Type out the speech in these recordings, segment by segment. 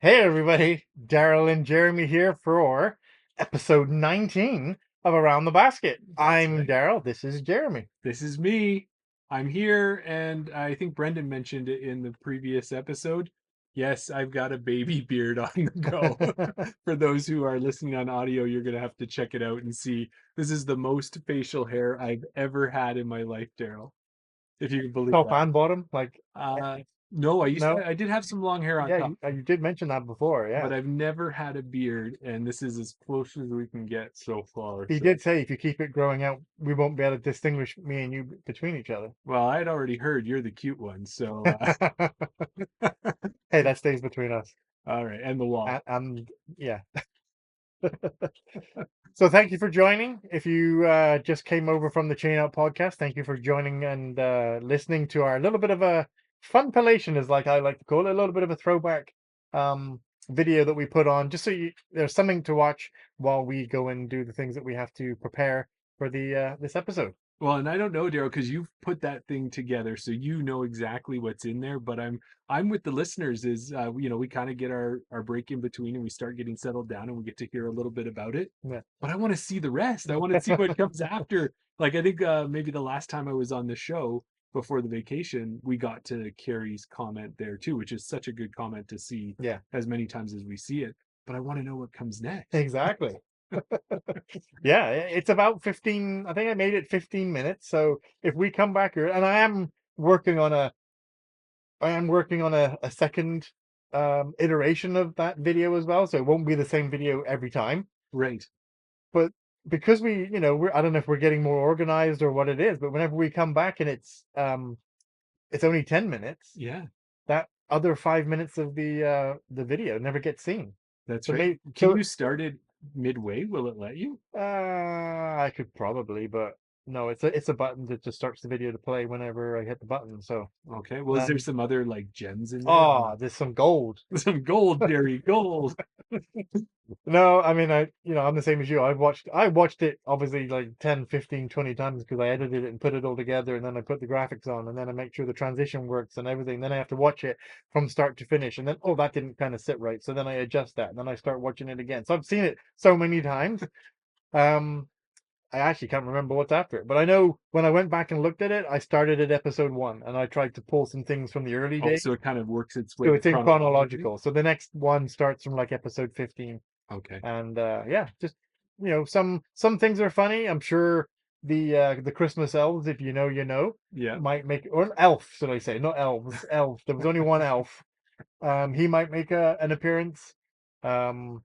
Hey everybody, Daryl and Jeremy here for episode 19 of Around the Basket. That's I'm right. Daryl, this is Jeremy. This is me. I'm here, and I think Brendan mentioned it in the previous episode. Yes, I've got a baby beard on the go. For those who are listening on audio, you're going to have to check it out and see. This is the most facial hair I've ever had in my life, Daryl, if you can believe Top that. and bottom, Uh, no, no, I did have some long hair on yeah, top, you did mention that before, yeah. but I've never had a beard, and this is as close as we can get so far. He So. did say if you keep it growing out, we won't be able to distinguish me and you between each other. Well, I had already heard you're the cute one, so Hey, that stays between us. all right, and the wall. And yeah. So thank you for joining. If you just came over from the Chain Out podcast, thank you for joining and listening to our little bit of a fun palation, as like I like to call it, a little bit of a throwback um, video that we put on, just so there's something to watch while we go and do the things that we have to prepare for the this episode. Well, and I don't know, Daryl, because you've put that thing together, so you know exactly what's in there. But I'm with the listeners. We kind of get our break in between, and we start getting settled down, and we get to hear a little bit about it. Yeah. But I want to see the rest. I want to see what comes after. Like I think maybe the last time I was on the show before the vacation, we got to Carrie's comment there too, which is such a good comment to see Yeah, as many times as we see it. But I want to know what comes next. exactly. Yeah, it's about 15. I think I made it 15 minutes. So if we come back here, and working on a I am working on a second iteration of that video as well, so it won't be the same video every time. Right. But because I don't know if we're getting more organized or what it is, but whenever we come back and it's only 10 minutes, Yeah. that other 5 minutes of the video never gets seen. That's So right. maybe Can you start it midway? Will it let you? I could probably, but no, it's a button that just starts the video to play whenever I hit the button. So Okay. Well, is there um, some other like gems in there? oh, there's some gold. Some gold, Jerry, gold. No, I mean, I'm the same as you. I watched it obviously like 10, 15, 20 times because I edited it and put it all together and then I put the graphics on and then I make sure the transition works and everything. Then I have to watch it from start to finish. And then, oh, that didn't kind of sit right. So then I adjust that and then I start watching it again. So I've seen it so many times. Um, I actually can't remember what's after it, but I know when I went back and looked at it, I started at episode 1 and I tried to pull some things from the early Oh, days. so it kind of works its So way it's in chronologically. chronological. So the next one starts from like episode 15. Okay. And yeah, just some things are funny. I'm sure the Christmas elves, if you know, you know, Yeah. might make, or an elf, should I say, not elves, elf. There was only one elf. He might make an appearance. Um,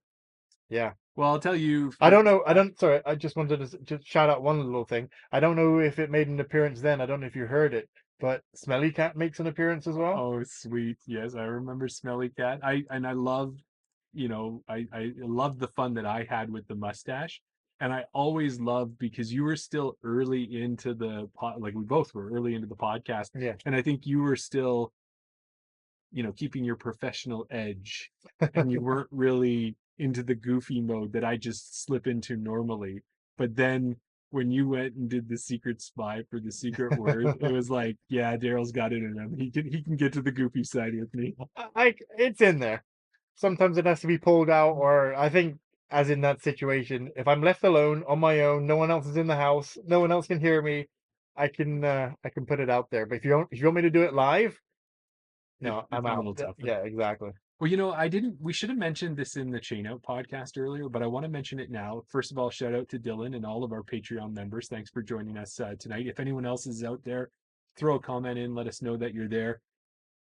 yeah. Well, I'll tell you I for don't know. I don't. Sorry, I just wanted to just shout out one little thing. I don't know if it made an appearance then. I don't know if you heard it, but Smelly Cat makes an appearance as well. oh sweet. Yes, I remember Smelly Cat. I love, I love the fun that I had with the mustache. And I always loved because you were still early into the pod, like we both were early into the podcast. Yeah. And I think you were still keeping your professional edge and you weren't really into the goofy mode that I just slip into normally. But then when you went and did the secret spy for the secret word, it was like, yeah, Daryl's got it in him. He can get to the goofy side with me. It's in there. Sometimes it has to be pulled out, or I think, as in that situation, if I'm left alone on my own, no one else is in the house, no one else can hear me, I can put it out there. But if you want me to do it live, no, It's I'm a out. little tougher. Yeah, exactly. Well, I didn't, we should have mentioned this in the Chain Out podcast earlier, but I want to mention it now. First of all, shout out to Dylan and all of our Patreon members. Thanks for joining us tonight. If anyone else is out there, throw a comment in, let us know that you're there.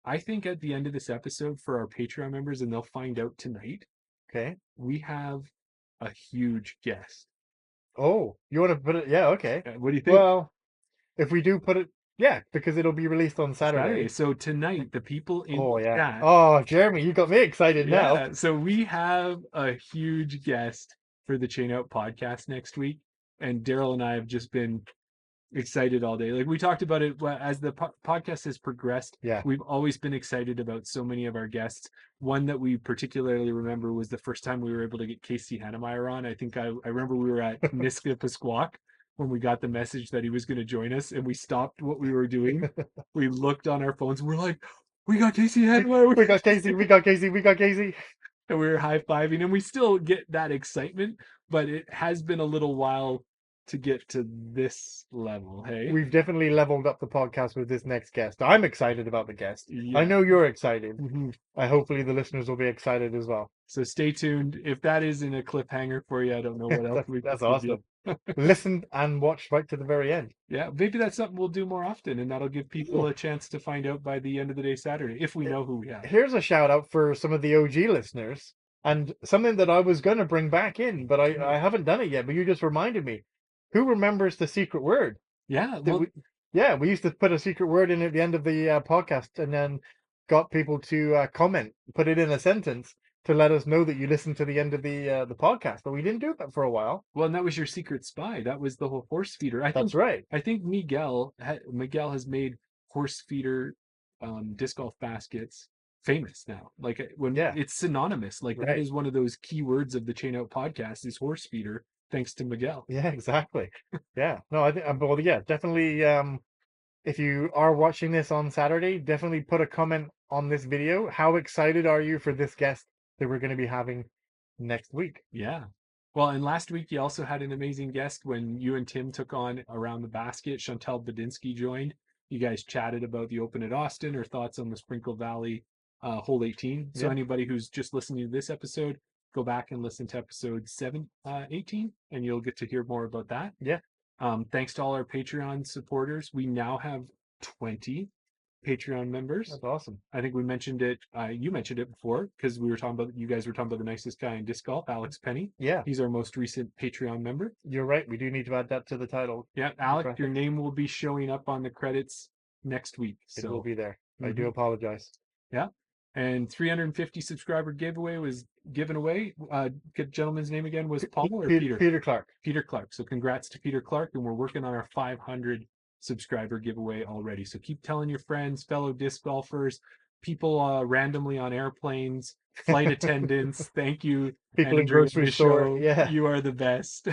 I think at the end of this episode for our Patreon members, and they'll find out tonight, Okay. we have a huge guest. Oh, you want to put it? Yeah, okay. What do you think? Well, if we do put it, yeah, because it'll be released on Saturday. Saturday. So tonight, the people in Oh yeah. chat, Oh, Jeremy, you got me excited now. yeah. So we have a huge guest for the Chain Out podcast next week. And Daryl and I have just been excited all day. Like we talked about it as the podcast has progressed. Yeah. We've always been excited about so many of our guests. One that we particularly remember was the first time we were able to get Casey Hannemeyer on. I think I remember we were at Niska Pasquak when we got the message that he was going to join us, and we stopped what we were doing. We looked on our phones. We're like, we got Casey we, Hannemeyer. we got Casey. We got Casey. We got Casey. and we were high-fiving, and we still get that excitement, but it has been a little while to get to this level, hey? We've definitely leveled up the podcast with this next guest. I'm excited about the guest. I Yeah. know you're excited. Mhm. Hopefully the listeners will be excited as well. So stay tuned. If that isn't a cliffhanger for you, I don't know what else we could That's give you. awesome. Listen and watch right to the very end. Yeah, maybe that's something we'll do more often, and that'll give people a chance to find out by the end of the day Saturday, if we know who we have. Here's a shout out for some of the OG listeners and something that I was going to bring back in, but I haven't done it yet. But you just reminded me. Who remembers the secret word? Yeah, That well, we, yeah, we used to put a secret word in at the end of the podcast and then got people to comment, put it in a sentence to let us know that you listened to the end of the podcast. But we didn't do that for a while. well, and that was your secret spy. That was the whole horse feeder. That's right. I think Miguel has made horse feeder disc golf baskets famous now. Like when Yeah, it's synonymous. Like that right. is one of those key words of the Chain Out podcast is horse feeder, thanks to Miguel. Yeah, exactly. Yeah. No, I think, well, yeah, definitely. If you are watching this on Saturday, definitely put a comment on this video. How excited are you for this guest that we're going to be having next week? Yeah. Well, and last week you also had an amazing guest when you and Tim took on Around the Basket. Chantel Badinsky joined. You guys chatted about the Open at Austin, her thoughts on the Sprinkle Valley Hole 18. So Yeah, anybody who's just listening to this episode, go back and listen to episode 18, and you'll get to hear more about that. yeah, Thanks to all our Patreon supporters. We now have 20 Patreon members. that's awesome. I think we mentioned it. You mentioned it before because we were talking about you guys were talking about the nicest guy in disc golf, Alex Penny. Yeah, He's our most recent Patreon member. you're right. We do need to add that to the title. Yeah, The Alex, your graphic. name will be showing up on the credits next week. It will So, be there. I do mhm, apologize. yeah. And 350 subscriber giveaway was given away. Gentleman's name again was Paul or Peter? Peter Clark. Peter Clark. So congrats to Peter Clark, and we're working on our 500 subscriber giveaway already. So keep telling your friends, fellow disc golfers, people randomly on airplanes, flight attendants. Thank you, People in Andrea grocery store. Michaud. Yeah. You are the best.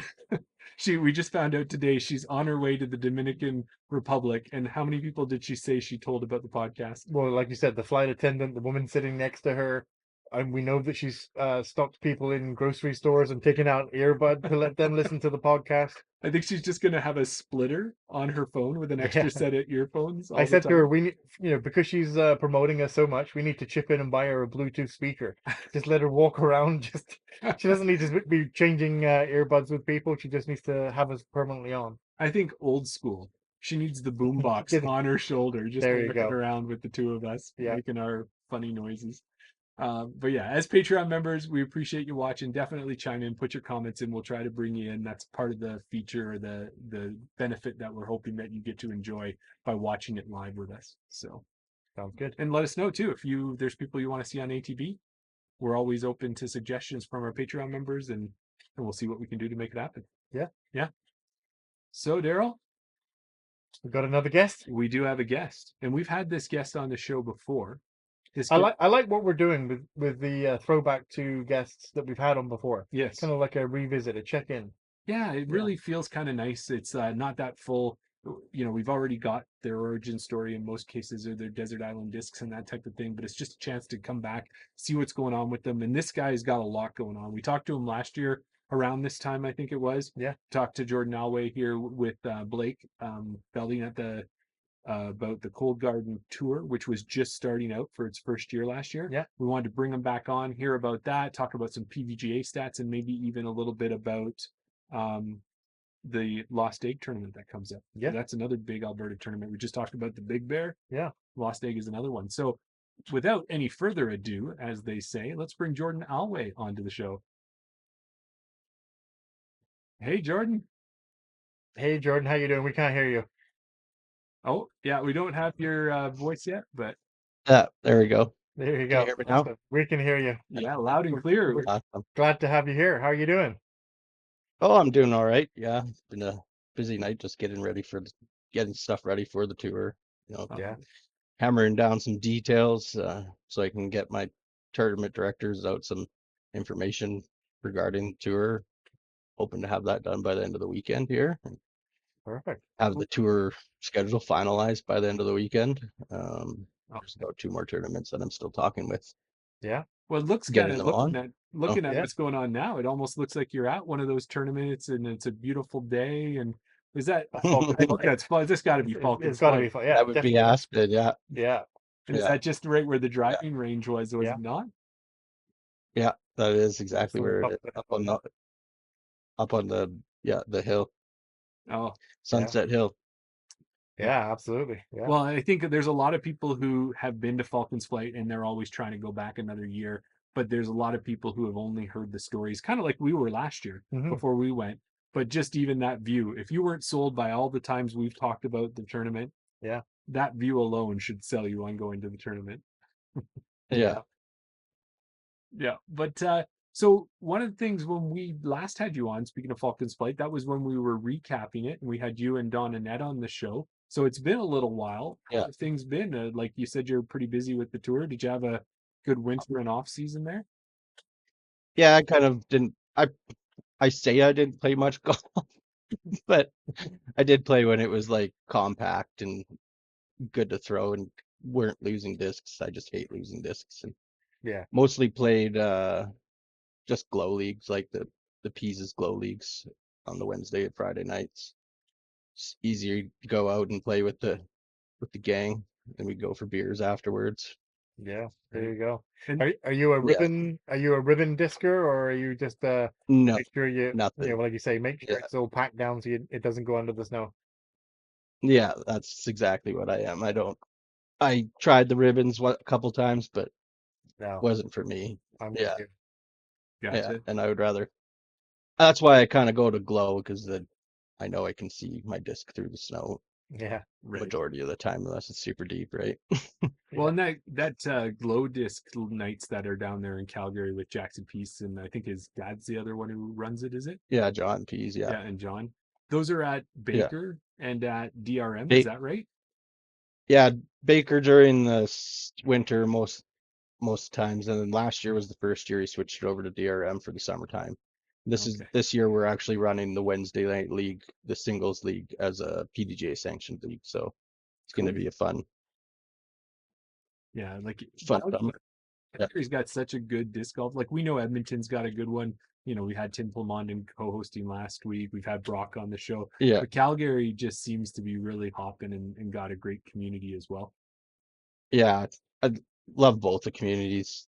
We just found out today she's on her way to the Dominican Republic. And how many people did she say she told about the podcast? Well, like you said, the flight attendant, the woman sitting next to her, and we know that she's stopped people in grocery stores and taken out earbud to let them listen to the podcast. I think she's just gonna have a splitter on her phone with an Yeah. extra set of earphones I all the said to her, time. we need, because she's promoting us so much, we need to chip in and buy her a Bluetooth speaker. Just let her walk around. Just she doesn't need to be changing earbuds with people. She just needs to have us permanently on. I think old school. She needs the boombox on her shoulder just There you walking go. around with the two of us Yeah, making our funny noises. But yeah, as Patreon members, we appreciate you watching. Definitely chime in, put your comments in. We'll try to bring you in. That's part of the feature, or the benefit that we're hoping that you get to enjoy by watching it live with us. So, sounds good. and let us know too if there's people you want to see on ATB. We're always open to suggestions from our Patreon members, and we'll see what we can do to make it happen. Yeah, Yeah. So, Daryl, we got another guest. we do have a guest, and we've had this guest on the show before. I like what we're doing with the throwback to guests that we've had on before. Yes. Kind of like a revisit, a check in. Yeah, it Yeah, really feels kind of nice. It's not that full. We've already got their origin story in most cases, or their desert island discs and that type of thing. But it's just a chance to come back, see what's going on with them. And this guy's got a lot going on. We talked to him last year around this time, I think it was. yeah, Talked to Jordan Alway here with Blake Belding at the about the Cold Garden Tour, which was just starting out for its first year last year. yeah. We wanted to bring him back on, hear about that, talk about some PVGA stats, and maybe even a little bit about um, the Lost Egg tournament that comes up. Yeah, That's another big Alberta tournament. We just talked about the Big Bear. yeah. Lost Egg is another one. So, without any further ado, as they say, let's bring Jordan Alway onto the show. Hey, Jordan. Hey, Jordan, how you doing? We can't hear you. Oh, yeah, we don't have your voice yet, but Yeah, there we go. There you Can you go. hear me now? Awesome. We can hear you. yeah, loud and We're, clear. we're Awesome. glad to have you here. How are you doing? Oh, I'm doing all right. Yeah, it's been a busy night just getting stuff ready for the tour. Yeah, Hammering down some details so I can get my tournament directors out some information regarding the tour. Hoping to have that done by the end of the weekend here. And perfect. have the tour schedule finalized by the end of the weekend. Oh, There's about 2 more tournaments that I'm still talking with. Yeah. Well, it looks kind getting of them on. Oh, looking at Yeah, what's going on now. It almost looks like you're at one of those tournaments, and it's a beautiful day. And is that? Falcons I think Flight. that's fun. This got to be It's Falcons got to be Flight. fun. Yeah, that would be definitely. Aspen. Yeah, Yeah, And is yeah, that just right where the yeah, driving range was yeah. it not? yeah. That is exactly So the where it top is. of the Up hill. on the yeah, the hill, Oh, Yeah, Sunset Hill. yeah. yeah, absolutely. Yeah. Well, I think there's a lot of people who have been to Falcons Flight and they're always trying to go back another year. But there's a lot of people who have only heard the stories, kind of like we were last year Hmm. before we went. But just even that view, if you weren't sold by all the times we've talked about the tournament, Yeah, that view alone should sell you on going to the tournament. Yeah, yeah. Yeah. But so one of the things when we last had you on, speaking of Falcons Flight, that was when we were recapping it and we had you and Don Annette on the show. So it's been a little while. How yeah, have things been? Like you said, you're pretty busy with the tour. Did you have a good winter and off season there? yeah. I kind of didn't. I say I didn't play much golf, but I did play when it was like compact and good to throw and weren't losing discs. I just hate losing discs and Yeah, mostly played just glow leagues like the Peases glow leagues on the Wednesday and Friday nights. It's easier to go out and play with the gang, and we go for beers afterwards. yeah. There Right. you go. And Are you a Yeah, ribbon? Are you a ribbon discer, or are you just no, make sure nothing. like you say, make sure Yeah, it's all packed down so it doesn't go under the snow. yeah, that's exactly what I am. I don't. I tried the ribbons a couple times, but No, wasn't for me. I'm with Yeah, you. yeah, gotcha. and I would rather. That's why I kind of go to glow because then I know I can see my disc through the snow Yeah, Right. majority of the time unless it's super deep, right? Well, yeah. and that glow disc nights that are down there in Calgary with Jackson Peace, and I think his dad's the other one who runs it, is it? Yeah, John Pease, yeah. Yeah, and John. Those are at Yeah. Baker and at DRM, is Ba- that right? yeah, Baker during the winter most times, and then last year was the first year he switched it over to DRM for the summertime. Okay, This year we're actually running the Wednesday night league, the singles league as a PDJ sanctioned league, so it's going to cool. be a Yeah, like fun summer. Yeah, Calgary's got such a good disc golf. Like we know Edmonton's got a good one. You know, we had Tim Plumondon co-hosting last week. We've had Brock on the show, yeah, but Calgary just seems to be really hopping and got a great community as well. yeah. I love both the communities.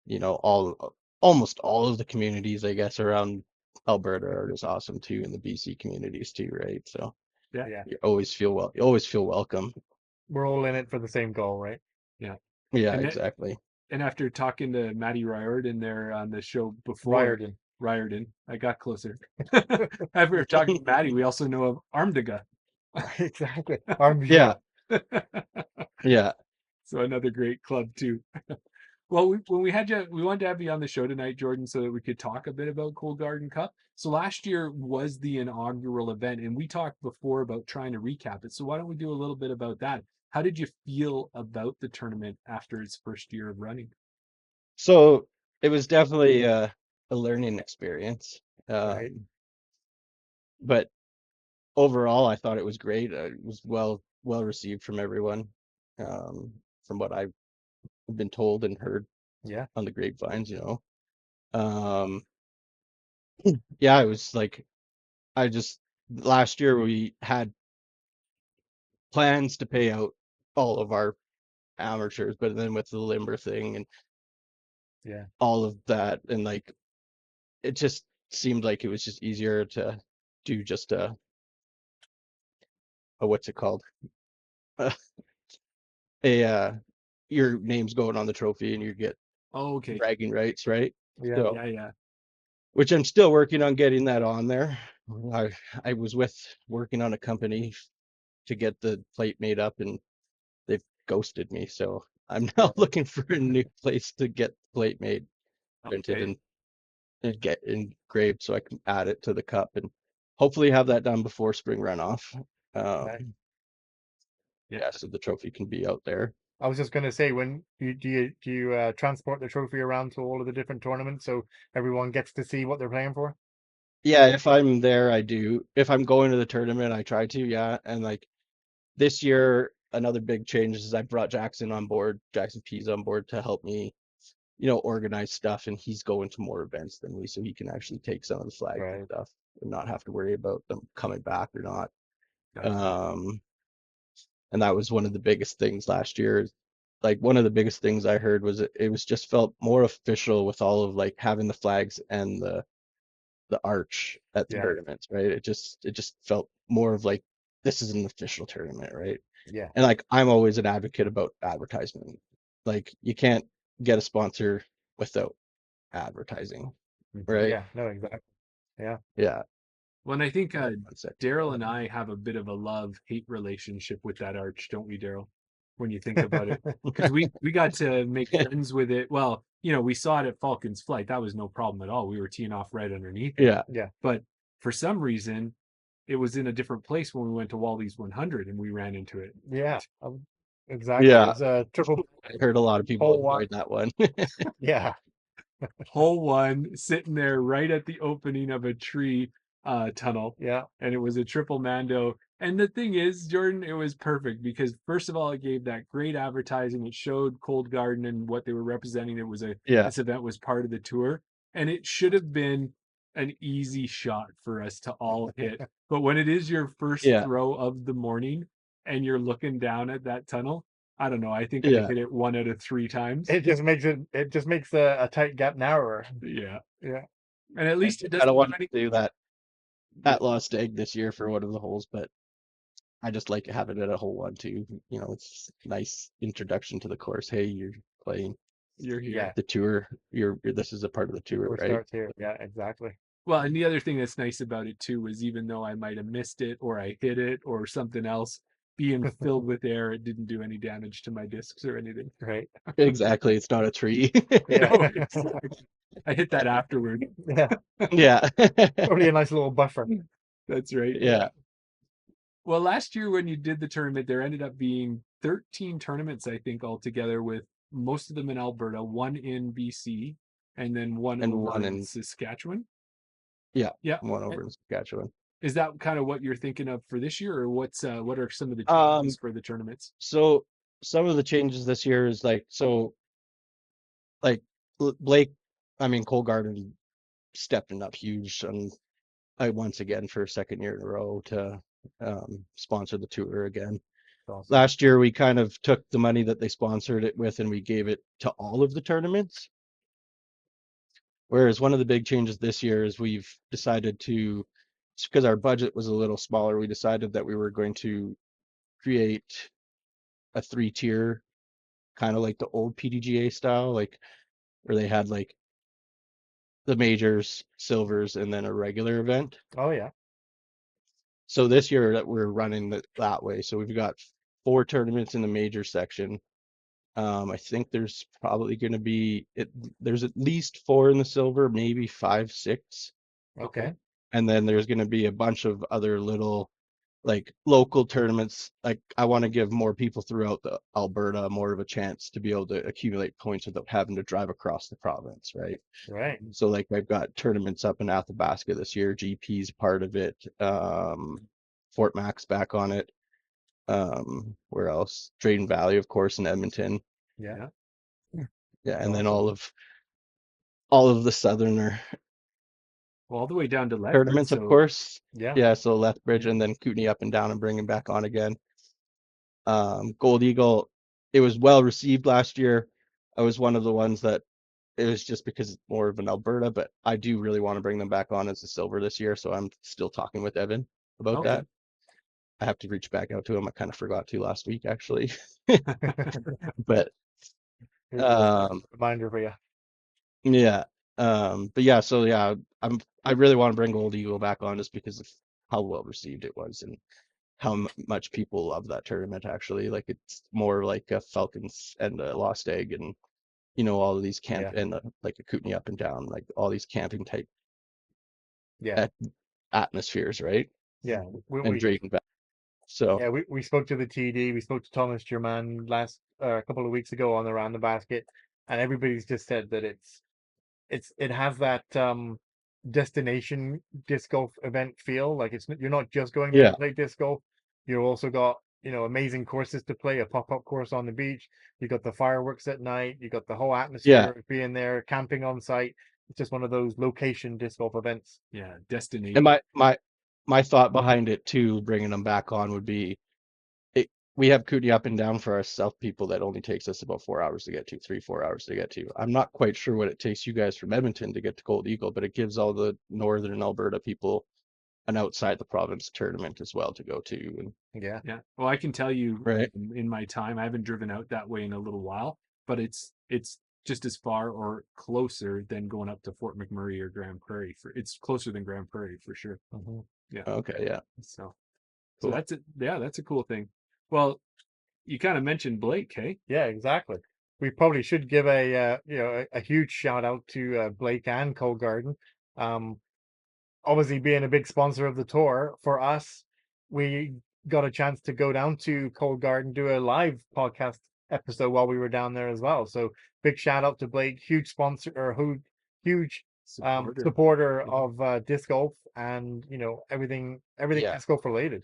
Almost all of the communities, I guess, around Alberta are just awesome too, and the BC communities too, right? So Yeah, Yeah. you always feel welcome. We're all in it for the same goal, right? yeah. Yeah, And exactly. and after talking to Maddie Riordan there on the show before, Riordan. Riordan, I got closer. After talking to Maddie, we also know of Armdiga. Exactly. Armsja. Yeah, yeah. So another great club too. Well, when we had you, we wanted to have you on the show tonight, Jordan, so that we could talk a bit about Cold Garden Cup. So last year was the inaugural event, and we talked before about trying to recap it. So why don't we do a little bit about that? How did you feel about the tournament after its first year of running? So it was definitely a learning experience. Right. But overall, I thought it was great. It was well received from everyone, from what I've been told and heard Yeah. on the grapevines. Um, yeah, it was like I just last year we had plans to pay out all of our amateurs, but then with the limber thing and Yeah. all of that, and like it just seemed like it was just easier to do just a what's it called? a your name's going on the trophy and you get Oh, okay. bragging rights, right? Yeah. So, Yeah, yeah. which I'm still working on getting that on there. I I was working on a company to get the plate made up and they've ghosted me. So I'm now Yeah. looking for a new place to get the plate made, printed Okay. and get engraved so I can add it to the cup and hopefully have that done before spring runoff. Right. Um, Yeah. yeah, so the trophy can be out there. I was just going to say, when do you transport the trophy around to all of the different tournaments so everyone gets to see what they're playing for? Yeah, if I'm there, I do. If I'm going to the tournament, I try to, yeah. And like this year, another big change is I brought Jackson on board, Jackson Pease on board to help me organize stuff, and he's going to more events than me, so he can actually take some of the flags and Right. stuff and not have to worry about them coming back or not. Gotcha. And that was one of the biggest things last year. Like one of the biggest things I heard was it was just felt more official with all of like having the flags and the arch at the Yeah. tournaments, right? It just felt more of like this is an official tournament, right? Yeah. And like I'm always an advocate about advertisement. Like you can't get a sponsor without advertising, right? Yeah. No, exactly. Yeah. Yeah. Well, and I think One sec. Daryl and I have a bit of a love-hate relationship with that arch, don't we, Daryl? When you think about it, because we got to make friends with it. Well, we saw it at Falcon's Flight. That was no problem at all. We were teeing off right underneath it. Yeah. Yeah. But for some reason, it was in a different place when we went to Wally's 100 and we ran into it. Yeah. Exactly. It Yeah. was a triple I heard a lot of people hole one. avoid that one. Yeah. Hole one sitting there right at the opening of a tree tunnel, Yeah. and it was a triple Mando. And the thing is, Jordan, it was perfect because first of all, it gave that great advertising. It showed Cold Garden and what they were representing. It was Yeah. this event was part of the tour, and it should have been an easy shot for us to all hit. But when it is your first Yeah. throw of the morning and you're looking down at that tunnel, I don't know. I think I Yeah. hit it 1 out of 3 times. It just makes a tight gap narrower. Yeah. Yeah. And at least it I don't doesn't do want any. to do that at Lost Egg this year for one of the holes, but I just like having it at hole one too. It's a nice introduction to the course. Hey, you're playing You're here. Yeah. the tour. This is a part of the The tour, tour right? starts here. Yeah. Exactly. Well, and the other thing that's nice about it too is even though I might have missed it or I hit it or something else, being filled with air, it didn't do any damage to my discs or anything. Right. Exactly. It's not a tree. Yeah. No, exactly. I hit that afterward. Yeah. Yeah. Probably a nice little buffer. That's right. Yeah. Well, last year when you did the tournament, there ended up being 13 tournaments, I think, altogether, with most of them in Alberta, one in BC, and then one And over one in in Saskatchewan. yeah, Yeah. one over in Saskatchewan. Is that kind of what you're thinking of for this year, or what are some of the Um, changes for the tournaments? so some of the changes this year is like Blake, I mean Cole Garden stepping up huge and once again for a second year in a row to sponsor the tour again. Awesome. Last year we kind of took the money that they sponsored it with and we gave it to all of the tournaments. Whereas one of the big changes this year is we've decided to, because our budget was a little smaller, we decided that we were going to create a 3-tier, kind of like the old PDGA style, like where they had like the majors, silvers, and then a regular event. Oh yeah. So this year that we're running that way. So we've got 4 tournaments in the major section. I think there's probably going to be there's at least 4 in the silver, maybe 5, 6. Okay. And then there's going to be a bunch of other little like local tournaments. Like I want to give more people throughout the Alberta more of a chance to be able to accumulate points without having to drive across the province, right? Right. So like I've got tournaments up in Athabasca this year. GP's part of it. Fort Mac's back on it. Where else? Drayton Valley, of course, in Edmonton. Yeah. Yeah, That's and then awesome. all of the southerner Well, all the way down to Lethbridge. tournaments, of So course. Yeah. Yeah, so Lethbridge and then Kootenay up and down and bring him back on again. Gold Eagle, it was well received last year. I was one of the ones that it was just because it's more of an Alberta, but I do really want to bring them back on as a silver this year. So I'm still talking with Evan about okay. that. I have to reach back out to him. I kind of forgot to last week actually, but Here's a little um, reminder for you. yeah. But yeah, so yeah, I really want to bring Gold Eagle back on just because of how well received it was and how much people love that tournament actually. Like it's more like a Falcons and a Lost Egg and all of these camp Yeah. and like a Kootenay up and down, like all these camping type Yeah. atmospheres, right? Yeah. And Drayton Valley. So Yeah, we spoke to the TD, we spoke to Thomas German last a couple of weeks ago on the Round the Basket, and everybody's just said that it has that destination disc golf event feel. Like you're not just going there yeah, to play disc golf. You also got amazing courses to play, a pop-up course on the beach. You got the fireworks at night. You got the whole Yeah, atmosphere of being there, camping on site. It's just one of those location disc golf events. Yeah, and destination. my thought behind it too, bringing them back on would be we have Kootenai up and down for our south people that only takes us about 4 hours to get to, 3, 4 hours to get to. I'm not quite sure what it takes you guys from Edmonton to get to Gold Eagle, but it gives all the northern Alberta people an outside the province tournament as well to go to. And Yeah. Yeah. Well, I can tell you right, in my time, I haven't driven out that way in a little while, but it's just as far or closer than going up to Fort McMurray or Grand Prairie. It's closer than Grand Prairie for sure. Hmm. Yeah. okay, yeah, So cool. that's it. Yeah, that's a cool thing. Well, you kind of mentioned Blake, hey? Yeah, exactly. We probably should give a huge shout out to Blake and Cole Garden. Um, Obviously being a big sponsor of the tour for us, we got a chance to go down to Cold Garden, do a live podcast episode while we were down there as well. So big shout out to Blake, huge sponsor or who huge Supporter. supporter Yeah. of disc golf and everything Yeah, disc golf related.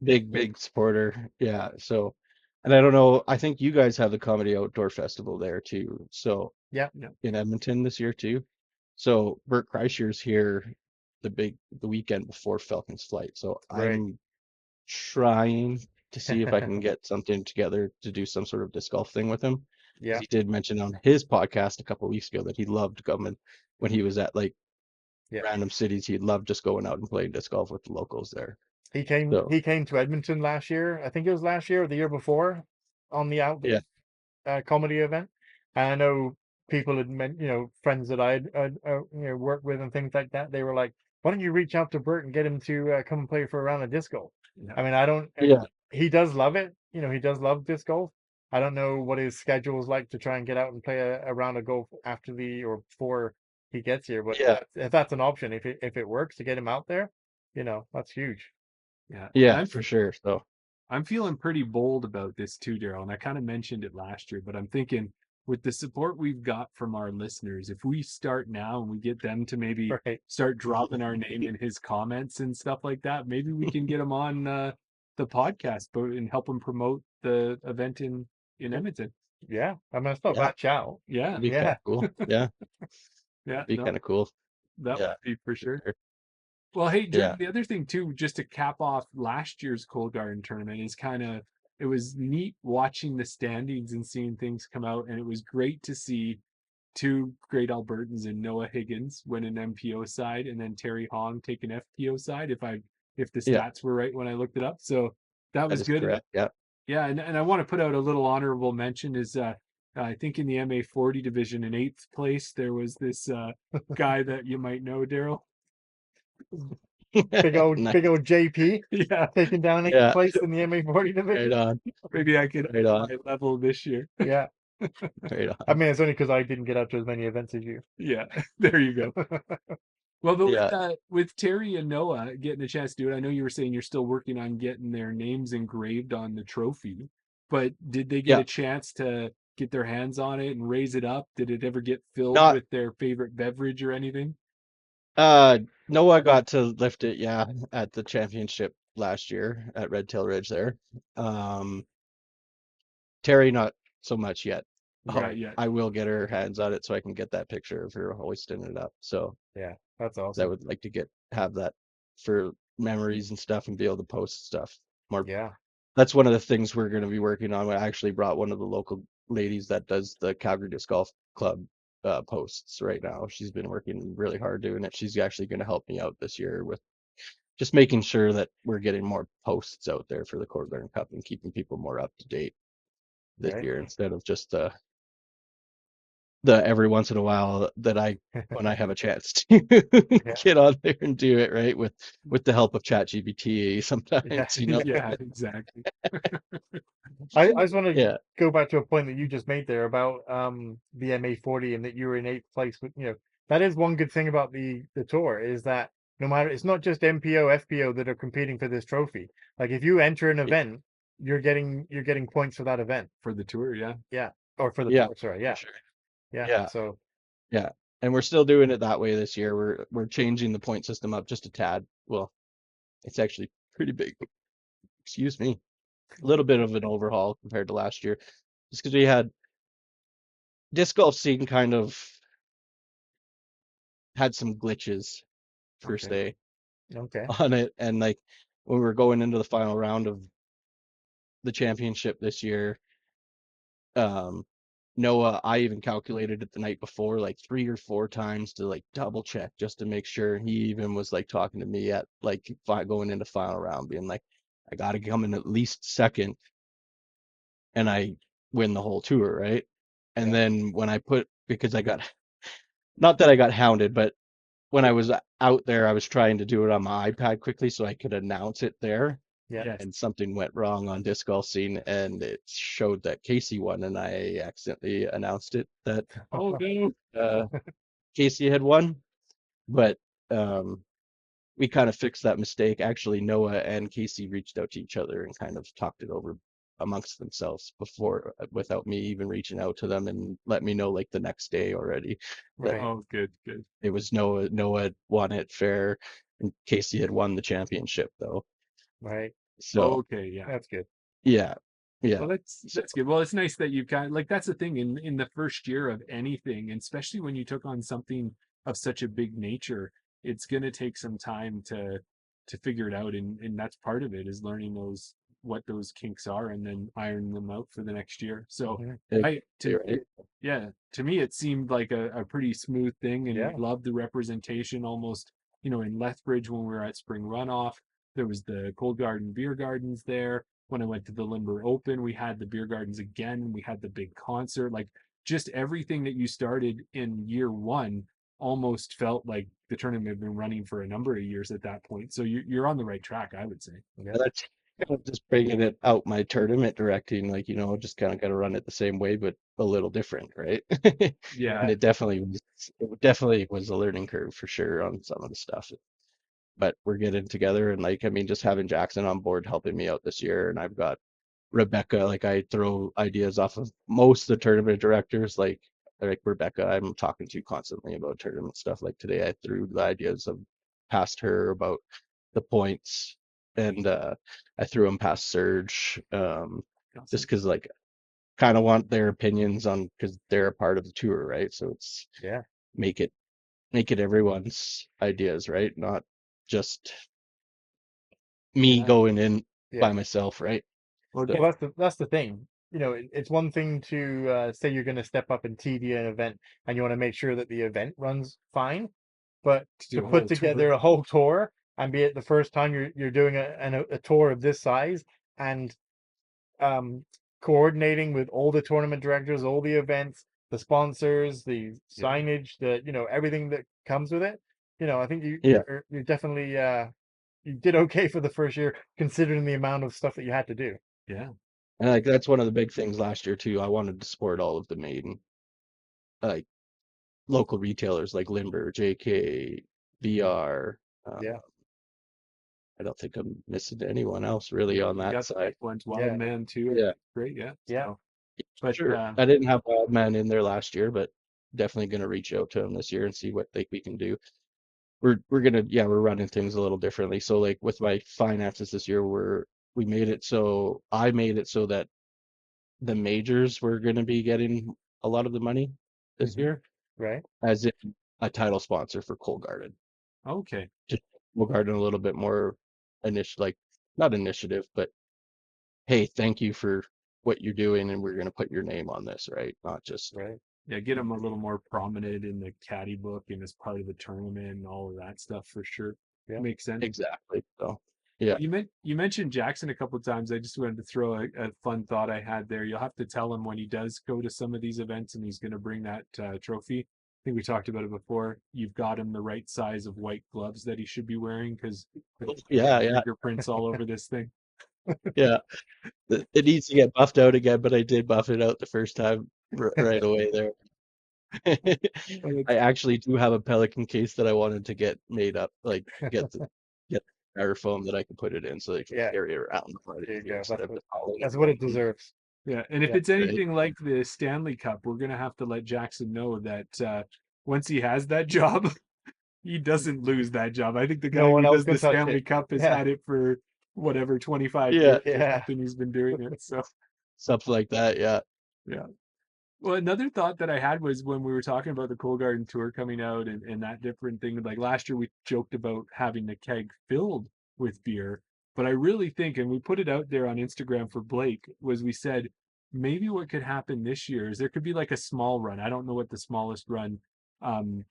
big supporter. Yeah, so, and I don't know, I think you guys have the Comedy Outdoor Festival there too. So Yeah, Yeah. in Edmonton this year too. So Bert Kreischer's here the weekend before Falcon's flight. So great. I'm trying to see if I can get something together to do some sort of disc golf thing with him. Because Yeah, he did mention on his podcast a couple of weeks ago that he loved coming when he was at like yeah. random cities. He'd love just going out and playing disc golf with the locals there. He came So he came to Edmonton last year. I think it was last year or the year before on the outdoor yeah, comedy event. And I know people had meant, friends that I'd worked with and things like that. They were like, "Why don't you reach out to Bert and get him to come and play for a round of disc golf?" Yeah. I mean, I don't. yeah, He does love it. He does love disc golf. I don't know what his schedule is like to try and get out and play a round of golf after the or before he gets here. But yeah, if that's an option, if it works to get him out there, that's huge. Yeah. And yeah, for sure. So I'm feeling pretty bold about this too, Daryl. And I kind of mentioned it last year, but I'm thinking with the support we've got from our listeners, if we start now and we get them to maybe Right? start dropping our name in his comments and stuff like that, maybe we can get him on the podcast and help him promote the event in Edmonton. Yeah. I mean, it's not yeah, bad shout. Yeah. it'd be kind Yeah. of cool. Yeah, Yeah. it'd be No, kind of cool. that would Yeah, be for for sure. sure. Well, hey, Yeah, the other thing too, just to cap off last year's Cold Garden tournament is it was neat watching the standings and seeing things come out, and it was great to see two great Albertans in Noah Higgins win an MPO side, and then Terry Hong take an FPO side. If the yeah, stats were right when I looked it up, so that that was is good. correct. Yeah. Yeah, and I want to put out a little honorable mention is I think in the MA40 division in 8th place there was this guy that you might know, Daryl. Big Nice. old JP Yeah, taking down eighth Yeah, place in the MA40 right division. on, maybe I could up right on, my level this year. Yeah. right I on. mean, it's only because I didn't get out to as many events as you. Yeah, there you go. Well, but Yeah, with Terry and Noah getting a chance to do it, I know you were saying you're still working on getting their names engraved on the trophy, but did they get yeah. a chance to get their hands on it and raise it up? Did it ever get filled Not with their favorite beverage or anything? uh Noah got to lift it, yeah, at the championship last year at Red Tail Ridge there. Um Terry not so much yet. Not yet. I will get her hands on it so I can get that picture of her hoisting it up. So Yeah, that's 'cause I awesome. would like to have that for memories and stuff and be able to post stuff more. Yeah, That's one of the things we're going to be working on. I actually brought one of the local ladies that does the Calgary Disc Golf Club posts right now. She's been working really hard doing it. She's actually going to help me out this year with just making sure that we're getting more posts out there for the Cord Garden Cup and keeping people more up to date this right. year instead of just the every once in a while that when I have a chance to Yeah, get on there and do it right with the help of ChatGPT yeah. sometimes, Yeah, exactly. I just want to Yeah, go back to a point that you just made there about the MA40 and that you were in eighth place. But that is one good thing about the tour is that no matter it's not just MPO, FPO that are competing for this trophy. Like if you enter an yeah, event, you're getting points for that event. For the tour, yeah. Yeah, or for the yeah, tour. Sorry. for Yeah, sure. yeah. Yeah, So yeah. And we're still doing it that way this year. We're changing the point system up just a tad. Well, it's actually pretty big. Excuse me. a little bit of an overhaul compared to last year, just because we had disc golf scene kind of had some glitches first Okay. day Okay. on it, and like when we were going into the final round of the championship this year, um, Noah, I even calculated it the night before like 3 or 4 times to like double check just to make sure. He even was like talking to me at like going into final round, being like, I got to come in at least second, and I win the whole tour, right? And Yeah. then when I put, because I got, not that I got hounded, but when I was out there, I was trying to do it on my iPad quickly so I could announce it there. Yeah. Yes. And something went wrong on disc golf scene, and it showed that Casey won, and I accidentally announced it that Oh no. uh, Casey had won. But um, we kind of fixed that mistake. Actually, Noah and Casey reached out to each other and kind of talked it over amongst themselves before, without me even reaching out to them, and let me know like the next day already that Right. Oh, good, good. it was Noah had won it fair, and Casey had won the championship though. Right. So Okay, yeah. That's good. yeah, yeah. Well, that's So that's good. Well, it's nice that you've got like that's the thing in the first year of anything, and especially when you took on something of such a big nature, it's gonna take some time to figure it out, and that's part of it is learning those what those kinks are and then ironing them out for the next year. So Mhm. I to right. yeah, to me it seemed like a pretty smooth thing, and Yeah. loved the representation almost, in Lethbridge when we were at spring runoff. There was the Cold Garden beer gardens there. When I went to the Limber Open, we had the beer gardens again. We had the big concert. Like just everything that you started in year one almost felt like the tournament had been running for a number of years at that point. So you're on the right track, I would say. Yeah. That's kind of just bringing it out my tournament directing, like, just kind of got to run it the same way, but a little different, right? And Yeah, it definitely was a learning curve for sure on some of the stuff. But we're getting together, and like, I mean, just having Jackson on board helping me out this year, and I've got Rebecca, like I throw ideas off of most of the tournament directors, like Rebecca, I'm talking to constantly about tournament stuff. Like today, I threw the ideas of past her about the points, and I threw them past Serge, just awesome. because like kind of want their opinions on, because they're a part of the tour, right? So it's Yeah. make it make it everyone's ideas, right? Not just me Yeah. going in by Yeah. myself, right? Well, Well, So that's the thing. It's one thing to say you're going to step up and TD an event, and you want to make sure that the event runs fine, but to do to a put whole tour. together a whole tour and be it the first time you're doing a tour of this size, and um, coordinating with all the tournament directors, all the events, the sponsors, the Yeah. signage, the everything that comes with it. I think yeah. you're definitely you did okay for the first year considering the amount of stuff that you had to do. Yeah. And like that's one of the big things last year too. I wanted to support all of the main like local retailers like Limber, JK, VR. Uh, Yeah, I don't think I'm missing anyone else really on You that got the side. big ones, Wild yeah, Man too. I Yeah, think great, yeah. yeah, So but sure. I didn't have Wildman in there last year, but definitely gonna reach out to him this year and see what we can do. We're gonna, yeah, we're running things a little differently. So like with my finances this year, we made it so I made it so that the majors were gonna be getting a lot of the money this hmm year, right, as in a title sponsor for Cold Garden. okay. Just Cold Garden a little bit more like not initiative, but hey, thank you for what you're doing, and we're gonna put your name on this, right? Not just right, Yeah, get them a little more prominent in the caddy book and as part of the tournament and all of that stuff for sure. yeah, Makes sense. exactly. So yeah. Well, you mentioned Jackson a couple of times. I just wanted to throw a fun thought I had there. You'll have to tell him when he does go to some of these events and he's going to bring that trophy. I think we talked about it before. You've got him the right size of white gloves that he should be wearing because Yeah, yeah, fingerprints all over this thing. yeah. It needs to get buffed out again, but I did buff it out the first time right away there. And I it's actually do have a Pelican case that I wanted to get made up, like get styrofoam that I can put it in so they can yeah. carry it around with There you me go. instead of just hauling it That's what it around. deserves. Yeah, and if Yeah, it's Right? anything like the Stanley Cup, we're gonna have to let Jackson know that once he has that job, he doesn't lose that job. I think the no guy one who else does the can touch it. Stanley Cup has Yeah, had it for whatever 25 Yeah. years or Yeah. something he's been doing it. So Something like that. Yeah. yeah. Well, another thought that I had was when we were talking about the Cold Garden tour coming out and that different thing. Like last year, we joked about having the keg filled with beer, but I really think, and we put it out there on Instagram for Blake, was we said maybe what could happen this year is there could be like a small run. I don't know what the smallest run um,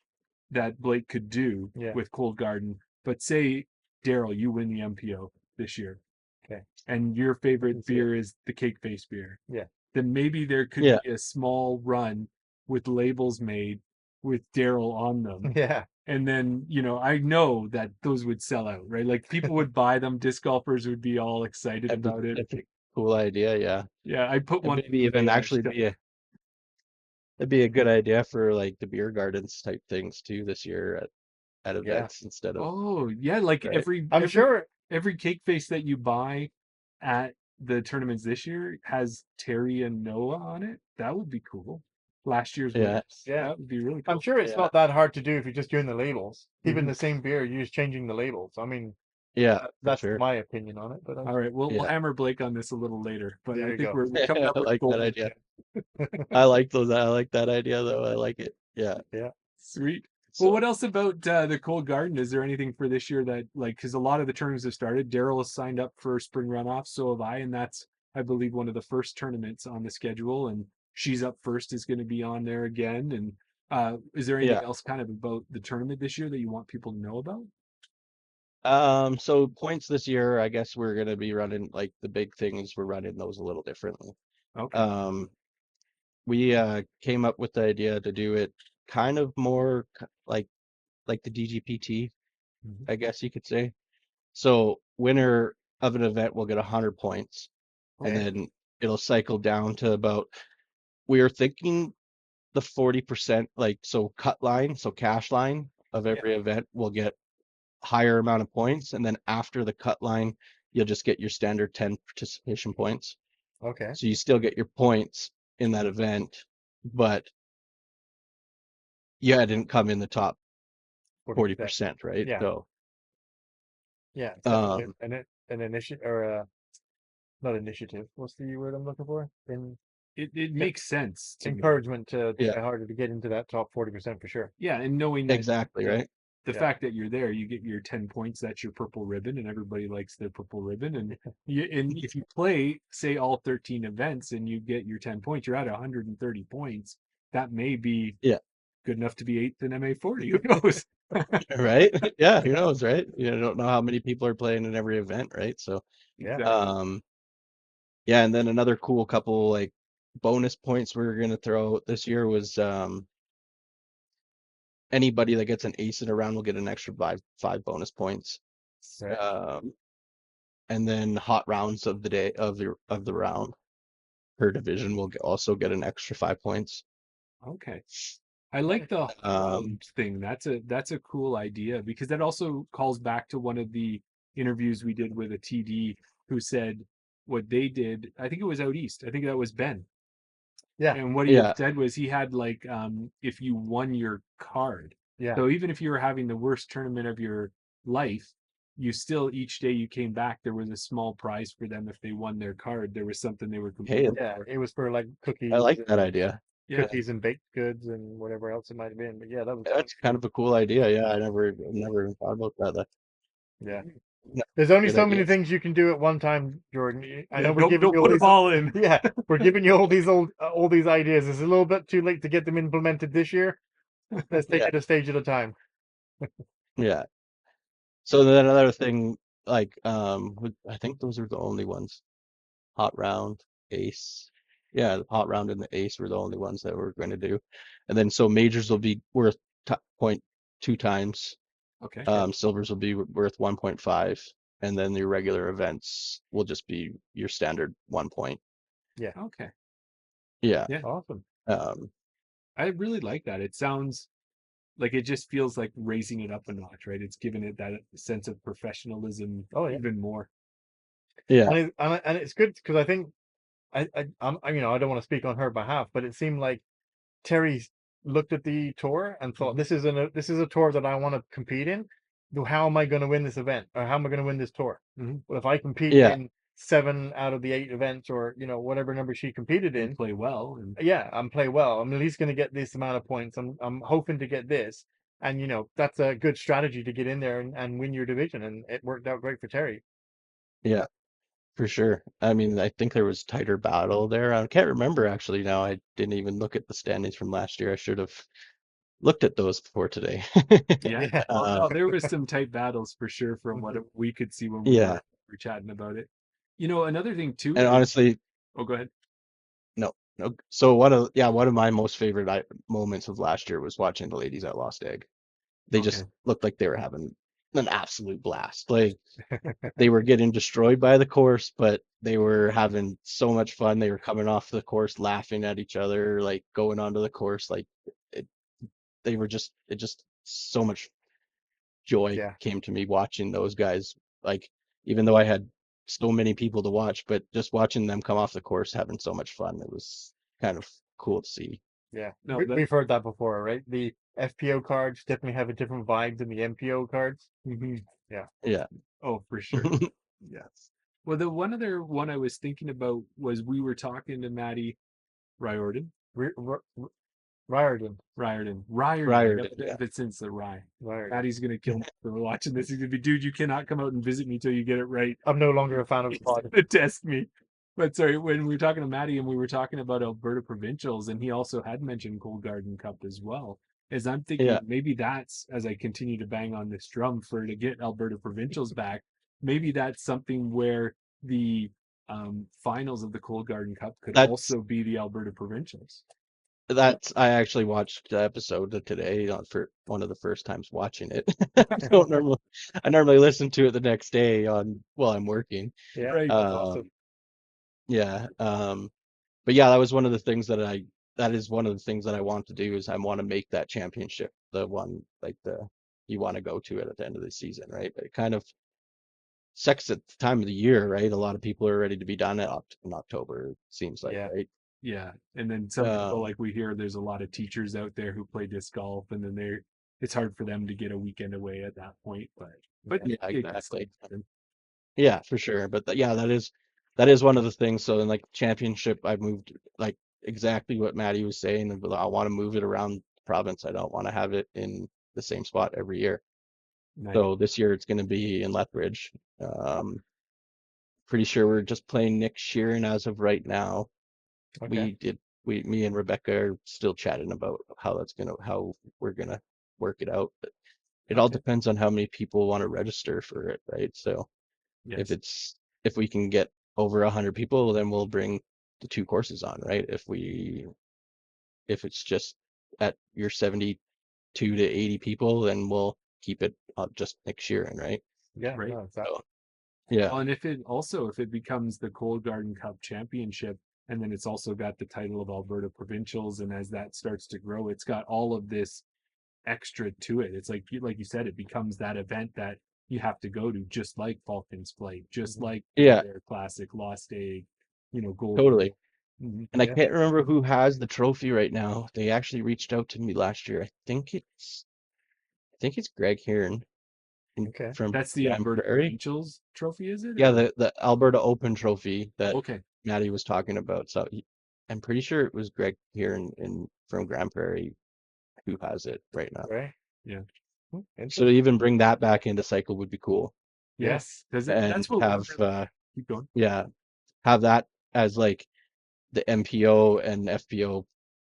that Blake could do Yeah. with Cold Garden, but say Daryl, you win the MPO this year, Okay. and your I can favorite see it. beer is the cake face beer, Yeah. then maybe there could Yeah. be a small run with labels made with Daryl on them. Yeah. And then, I know that those would sell out, right? Like people would buy them, disc golfers would be all excited about it. That's a cool idea. Yeah. Yeah, I put And one maybe on even eBay and I actually stuck. it'd be a good idea for like the beer gardens type things too this year at Yeah. events instead of Oh, yeah, like right. every I'm every sure. every cake face that you buy at the tournaments this year has Terry and Noah on it. That would be cool. Last year's Yeah. winners. Yeah. That would be really I'm cool. sure it's Yeah. not that hard to do if you're just doing the labels. Even Mhm. the same beer, you're just changing the labels. I mean, Yeah, for that's sure. my opinion on it. But All right, we'll Yeah. hammer Blake on this a little later, but there I you think go. we're coming up I with like that gold. idea. I like those. I like that idea though. I like it. Yeah. Yeah. Sweet. Well, what So else about the Cold Garden? Is there anything for this year that, like, because a lot of the tournaments have started. Daryl has signed up for spring runoff, so have I, and that's, I believe, one of the first tournaments on the schedule. And She's Up First is going to be on there again. And is there anything yeah. else kind of about the tournament this year that you want people to know about? So points this year, I guess we're gonna be running like the big things. We're running those a little differently. Okay. Um, we came up with the idea to do it kind of more like the DGPT, Mhm. I guess you could say. So winner of an event will get 100 points, and Okay. then it'll cycle down to about. We are thinking the 40%, like so cut line, so cash line of Yeah. every event will get higher amount of points, and then after the cut line, you'll just get your standard 10 participation points. Okay. So you still get your points in that event, but yeah, it didn't come in the top 40%. 40%, right? Yeah. So Yeah. It's definitely um an initiative or not initiative. What's the word I'm looking for? It makes sense to me. Encouragement to yeah, try harder to get into that top 40% for sure. Yeah, and knowing that exactly, right? the Yeah. fact that you're there, you get your 10 points. That's your purple ribbon, and everybody likes their purple ribbon. And if you play, say, all 13 events and you get your 10 points, you're at 130 points. That may be Yeah, good enough to be eighth in MA40. Who knows? right? Yeah, who knows, right? You don't know how many people are playing in every event, right? So Yeah. Exactly. yeah, and then another cool couple like bonus points we were gonna throw out this year was anybody that gets an ace in a round will get an extra five bonus points. Okay. Um, and then hot rounds of the day of the round per division will also get an extra 5 points. Okay. I like Nice. the Um, round thing. That's a cool idea because that also calls back to one of the interviews we did with a TD who said what they did. I think it was out east. I think that was Ben. Yeah. And what he had yeah, said was he had like if you won your card. Yeah. So even if you were having the worst tournament of your life, you still each day you came back, there was a small prize for them if they won their card. There was something they were hey, competing Yeah. for. It was for like I cookies like that and idea. Yeah. baked goods and whatever else it might have been. But yeah, that was That's kind of a cool idea. Yeah, I never even thought about that. yeah. No, There's only good so many idea. things you can do at one time, Jordan. I Yeah, know we're don't giving don't you all put them these all in. yeah, we're giving you all these ideas. It's a little bit too late to get them implemented this year. Let's take Yeah, it a stage at a time. yeah. So then another thing, like I think those are the only ones. Hot round, ace. Yeah, the hot round and the ace were the only ones that we're going to do. And then so majors will be worth point two times. Okay. Yeah. Silvers will be worth 1.5, and then the regular events will just be your standard 1 point. Yeah. Okay. Yeah. Yeah. Awesome. Um, I really like that. It sounds like it just feels like raising it up a notch, right? It's given it that sense of professionalism Oh yeah. even more. yeah. And it's good because I think I don't want to speak on her behalf, but it seemed like Terry looked at the tour and thought Mhm. this is a tour that I want to compete in, how am I going to win this event, or how am I going to win this tour? Mhm. Well, if I compete Yeah, in 7 out of the 8 events, or whatever number she competed And in, play well. And yeah, I'm play well. I'm at least going to get this amount of points. I'm hoping to get this, and that's a good strategy to get in there and win your division. And it worked out great for Terry. yeah, for sure. I mean, I think there was tighter battle there. I can't remember actually now. I didn't even look at the standings from last year. I should have looked at those before today. yeah, Yeah, oh Uh, no, there was some tight battles for sure from what Mhm. we could see when we yeah, were chatting about it. Another thing too and is, honestly, oh, go ahead. no, no. So one of my most favorite moments of last year was watching the ladies at Lost Egg. They Okay. just looked like they were having an absolute blast. Like they were getting destroyed by the course, but they were having so much fun. They were coming off the course, laughing at each other, like going onto the course. Like it, it just so much joy Yeah, came to me watching those guys. Like even though I had so many people to watch, but just watching them come off the course having so much fun, it was kind of cool to see. yeah. No, We've heard that before, right? The FPO cards definitely have a different vibe than the MPO cards. mhm. Yeah. Yeah. Oh, for sure. Yes. Well, the one other one I was thinking about was we were talking to Maddie Riordan. Riordan. Riordan. I got Riordan, the yeah. bit since the rye. Riordan. Maddie's gonna kill me for watching this. He's gonna be, dude, you cannot come out and visit me till you get it right. I'm no longer a fan of the He's pod. gonna test me. But sorry, when we were talking to Maddie and we were talking about Alberta provincials, and he also had mentioned Cold Garden Cup as well. As I'm thinking, Yeah. maybe that's as I continue to bang on this drum for to get Alberta provincials back. Maybe that's something where the finals of the Cold Garden Cup could That's also be the Alberta provincials. I actually watched the episode of today for one of the first times watching it. I normally listen to it the next day on while I'm working. Yeah, Right. that's awesome. Um, yeah. But yeah, that is one of the things that I want to do is I want to make that championship the one like the you want to go to it at the end of the season, right? But it kind of sucks at the time of the year, right? A lot of people are ready to be done in October, it seems like, Yeah, right? Yeah. And then some people, Um, like we hear, there's a lot of teachers out there who play disc golf, and then it's hard for them to get a weekend away at that point. But yeah, yeah, it can still exactly. happen. Yeah, for sure. But yeah, that is one of the things. So in like championship, I moved like exactly what Maddie was saying. I want to move it around the province. I don't want to have it in the same spot every year. Nice. So this year it's going to be in Lethbridge. Um, Pretty sure we're just playing Nick Sheeran as of right now. okay, We did me and Rebecca are still chatting about how we're gonna work it out. But it all Okay. depends on how many people want to register for it, right? So if Yes. it's if we can get over 100 people, then we'll bring the two courses on, right? If it's just at your 72 to 80 people, then we'll keep it just Nick Sheeran, right? yeah, Right. no, exactly. So yeah, Well, and if it becomes the Cold Garden Cup championship, and then it's also got the title of Alberta provincials, and as that starts to grow, it's got all of this extra to it. It's like you said, it becomes that event that you have to go to, just like Falcons Flight, just Mhm. like the yeah, Bear Classic, Lost Egg, Gold Medal. totally. Mhm. And I Yeah, can't remember who has the trophy right now. They actually reached out to me last year. I think it's Greg Hearn okay, from That's the Grand Alberta Prairie. provincials trophy, is it? Yeah, Or the Alberta Open trophy that okay, Maddie was talking about. So I'm pretty sure it was Greg here in from Grand Prairie who has it right now. right. yeah, So to Interesting. even bring that back into cycle would be cool. Yeah, yes, because And that's what we have really keep going. yeah, have that as like the MPO and FPO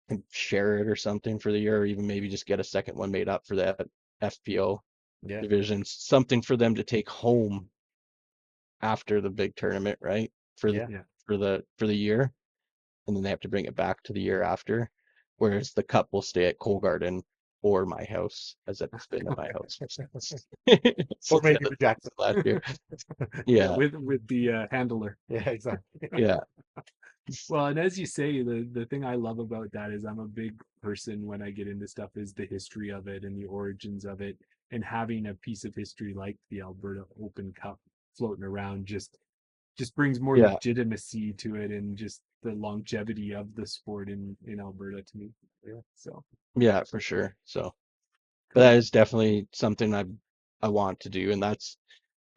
can share it or something for the year, or even maybe just get a second one made up for the FPO yeah, divisions, something for them to take home after the big tournament, right? For the yeah. Yeah. for the year, and then they have to bring it back to the year after. Whereas the cup will stay at Coal Garden or my house, as it's been at my house since Or since maybe the Jackson. last year. Yeah, Yeah, with the handler. Yeah, exactly. yeah, Well, and as you say, the thing I love about that is I'm a big person when I get into stuff is the history of it and the origins of it, and having a piece of history like the Alberta Open Cup floating around just brings more yeah, legitimacy to it, and just the longevity of the sport in Alberta to me. Yeah. So yeah, for sure. So, but cool. that is definitely something I want to do, and that's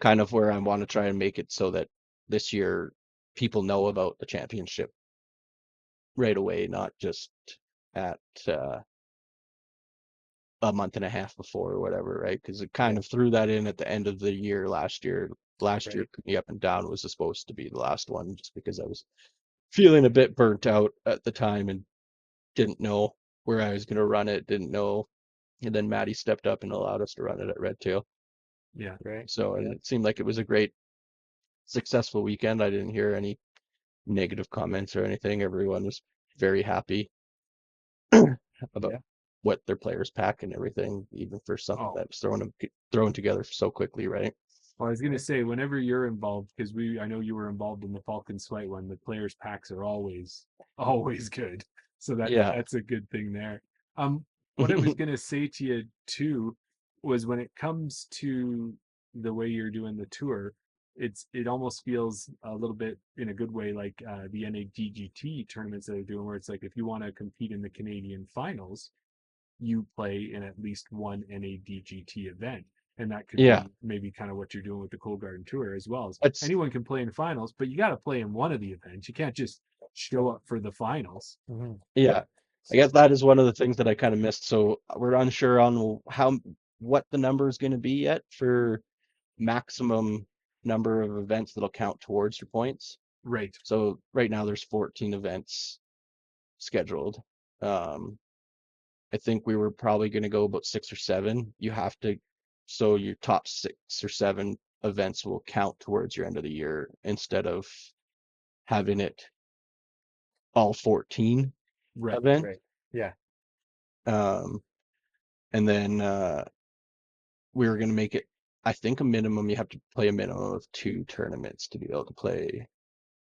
kind of where I want to try and make it so that this year people know about the championship right away, not just at a month and a half before or whatever, right? Because it kind Yeah. of threw that in at the end of the year last year. Last year, Right. Kootenai Up and Down was supposed to be the last one, just because I was feeling a bit burnt out at the time and didn't know where I was going to run it, didn't know. And then Maddie stepped up and allowed us to run it at Red Tail. Yeah. Right. So, and Yeah. it seemed like it was a great, successful weekend. I didn't hear any negative comments or anything. Everyone was very happy about Yeah. what their players pack and everything, even for something Oh, that was thrown together so quickly, right? well, I was gonna Right. say whenever you're involved, because I know you were involved in the Falcon Swipe one. The players' packs are always always good, so Yeah. that's a good thing there. What I was gonna say to you too was when it comes to the way you're doing the tour, it almost feels a little bit in a good way like the NADGT tournaments that they're doing, where it's like if you want to compete in the Canadian finals, you play in at least one NADGT event. And that could Yeah. be maybe kind of what you're doing with the Cold Garden Tour as well. As It's anyone can play in finals, but you got to play in one of the events. You can't just show up for the finals. Hmm. Yeah. I guess that is one of the things that I kind of missed. So we're unsure on what the number is going to be yet for maximum number of events that'll count towards your points. Right. So right now there's 14 events scheduled. Um, I think we were probably going to go about 6 or 7. You have to, so your top 6 or 7 events will count towards your end of the year instead of having it all 14 Right. events. Right. Yeah. Um, and then we were going to make it, I think, a minimum. You have to play a minimum of 2 tournaments to be able to play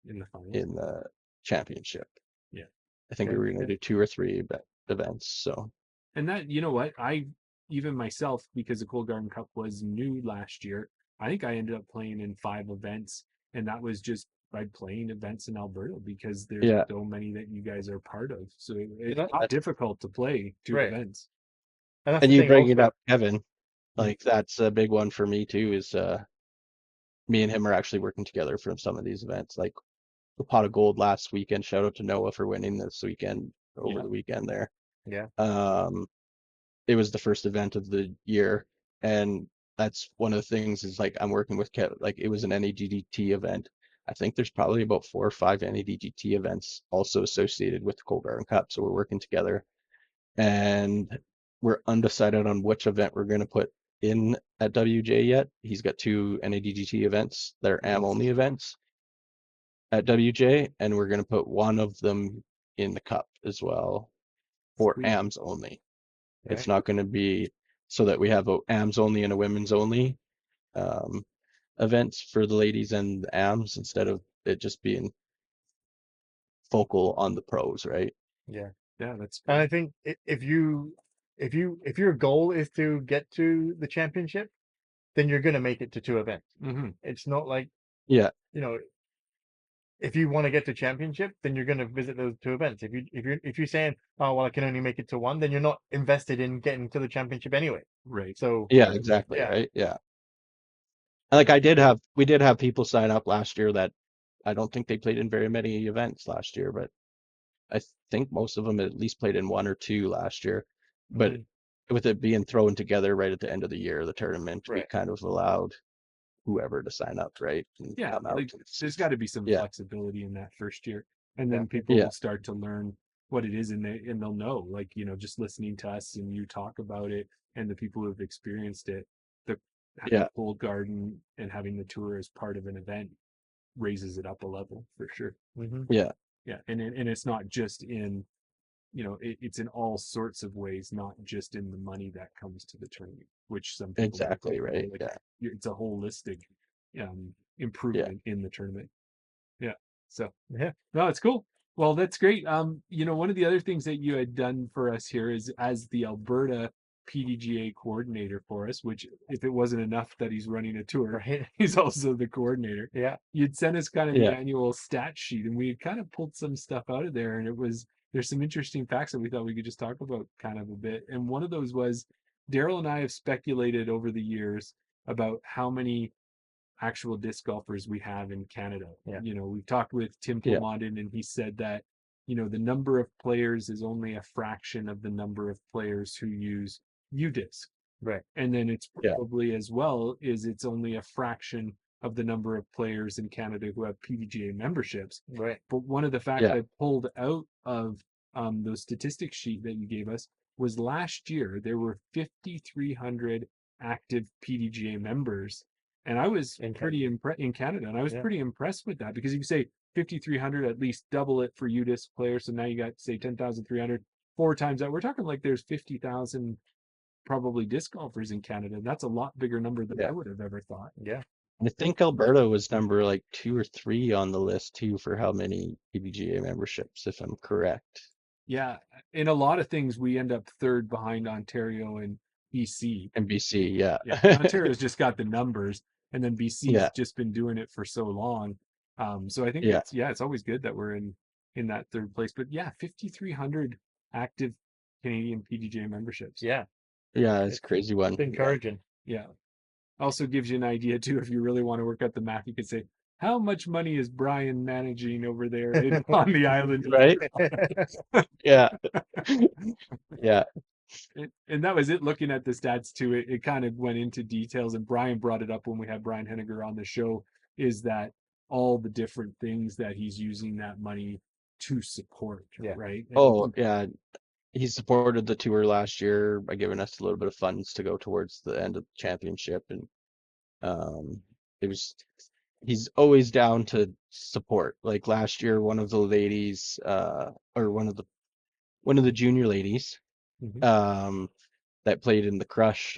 In the finals. in the championship. Yeah. I think we Okay. were going to Yeah. do 2 or 3 events. So And that, you know what? I, even myself, because the Cold Garden Cup was new last year, I think I ended up playing in 5 events. And that was just by playing events in Alberta because there's yeah, so many that you guys are part of. So You it's know, not difficult to play 2 right. events. And that's and the you thing bringing it also. up, Kevin, Mhm. like that's a big one for me too. Is me and him are actually working together for some of these events, like the pot of gold last weekend. Shout out to Noah for winning this weekend over Yeah. the weekend there. Yeah. Um, it was the first event of the year, and that's one of the things is like I'm working with Kev. Like it was an NADGT event. I think there's probably about 4 or 5 NADGT events also associated with the Cold Garden Cup. So we're working together, and we're undecided on which event we're going to put in at WJ yet. He's got 2 NADGT events that are AM only events at WJ, and we're going to put one of them in the cup as well for Sweet. AMs only. It's Right. not going to be so that we have a AMs only and a women's only um, events for the ladies and the AMs instead of it just being focal on the pros, right? Yeah. Yeah, that's And fair. I think if your goal is to get to the championship, then you're gonna make it to 2 events. Hmm. It's not like, Yeah, you know, if you want to get to championship, then you're gonna visit those 2 events. If you're saying, oh well, I can only make it to one, then you're not invested in getting to the championship anyway. Right. So yeah, exactly, yeah. right? Yeah. Like we did have people sign up last year that I don't think they played in very many events last year, but I think most of them at least played in 1 or 2 last year. But Mhm. with it being thrown together right at the end of the year, the tournament, we Right. kind of allowed whoever to sign up, right? And Yeah, come out like and see. there's got to be some Yeah, flexibility in that first year, and then people yeah, will start to learn what it is, and they'll know, like just listening to us and you talk about it, and the people who have experienced it, the having yeah, the Cold Garden and having the tour as part of an event raises it up a level for sure. Hmm. yeah, Yeah, and it's not just in it's in all sorts of ways, not just in the money that comes to the tournament, which some people might exactly, think, oh, right? like Yeah, it's a holistic yeah, improvement in the tournament. Yeah. So Yeah. no, it's cool. Well, that's great. One of the other things that you had done for us here is as the Alberta PDGA coordinator for us, which if it wasn't enough that he's running a tour, Right. he's also the coordinator. Yeah. You'd sent us kind of the yeah, annual stat sheet, and we had kind of pulled some stuff out of there, and there's some interesting facts that we thought we could just talk about kind of a bit. And one of those was Daryl and I have speculated over the years about how many actual disc golfers we have in Canada. Yeah. We've talked with Tim Yeah. Plomondon, and he said that, the number of players is only a fraction of the number of players who use UDisc. Right. And then it's Yeah. probably as well is it's only a fraction of the number of players in Canada who have PDGA memberships. Right. But one of the facts Yeah. I pulled out of those statistics sheet that you gave us was last year there were 5,300 active PDGA members, and I was In pretty impressed in Canada, and I was Yeah. pretty impressed with that, because if you say 5,300, at least double it for UDisc players, so now you got, say, 10,300, 4 times that. We're talking like there's 50,000 probably disc golfers in Canada. That's a lot bigger number than I Yeah. would have ever thought. Yeah. I think Alberta was number like 2 or 3 on the list too for how many PDGA memberships, if I'm correct. Yeah, in a lot of things we end up third behind Ontario and BC. And BC, yeah. Yeah, Ontario's just got the numbers, and then BC's Yeah. just been doing it for so long. So I think Yeah. it's always good that we're in that third place. But yeah, 5,300 active Canadian PDGA memberships. Yeah. Yeah, it's a crazy one. It's encouraging. Yeah. Also gives you an idea too, if you really want to work out the math, you could say, how much money is Brian managing over there on the island? Right? Yeah. Yeah. And that was it. Looking at the stats too, it kind of went into details, and Brian brought it up when we had Brian Henniger on the show, is that all the different things that he's using that money to support, Yeah. right? Oh, yeah. He supported the tour last year by giving us a little bit of funds to go towards the end of the championship, and it was he's always down to support. Like last year, one of the ladies, or one of the junior ladies, Mhm. that played in the Crush,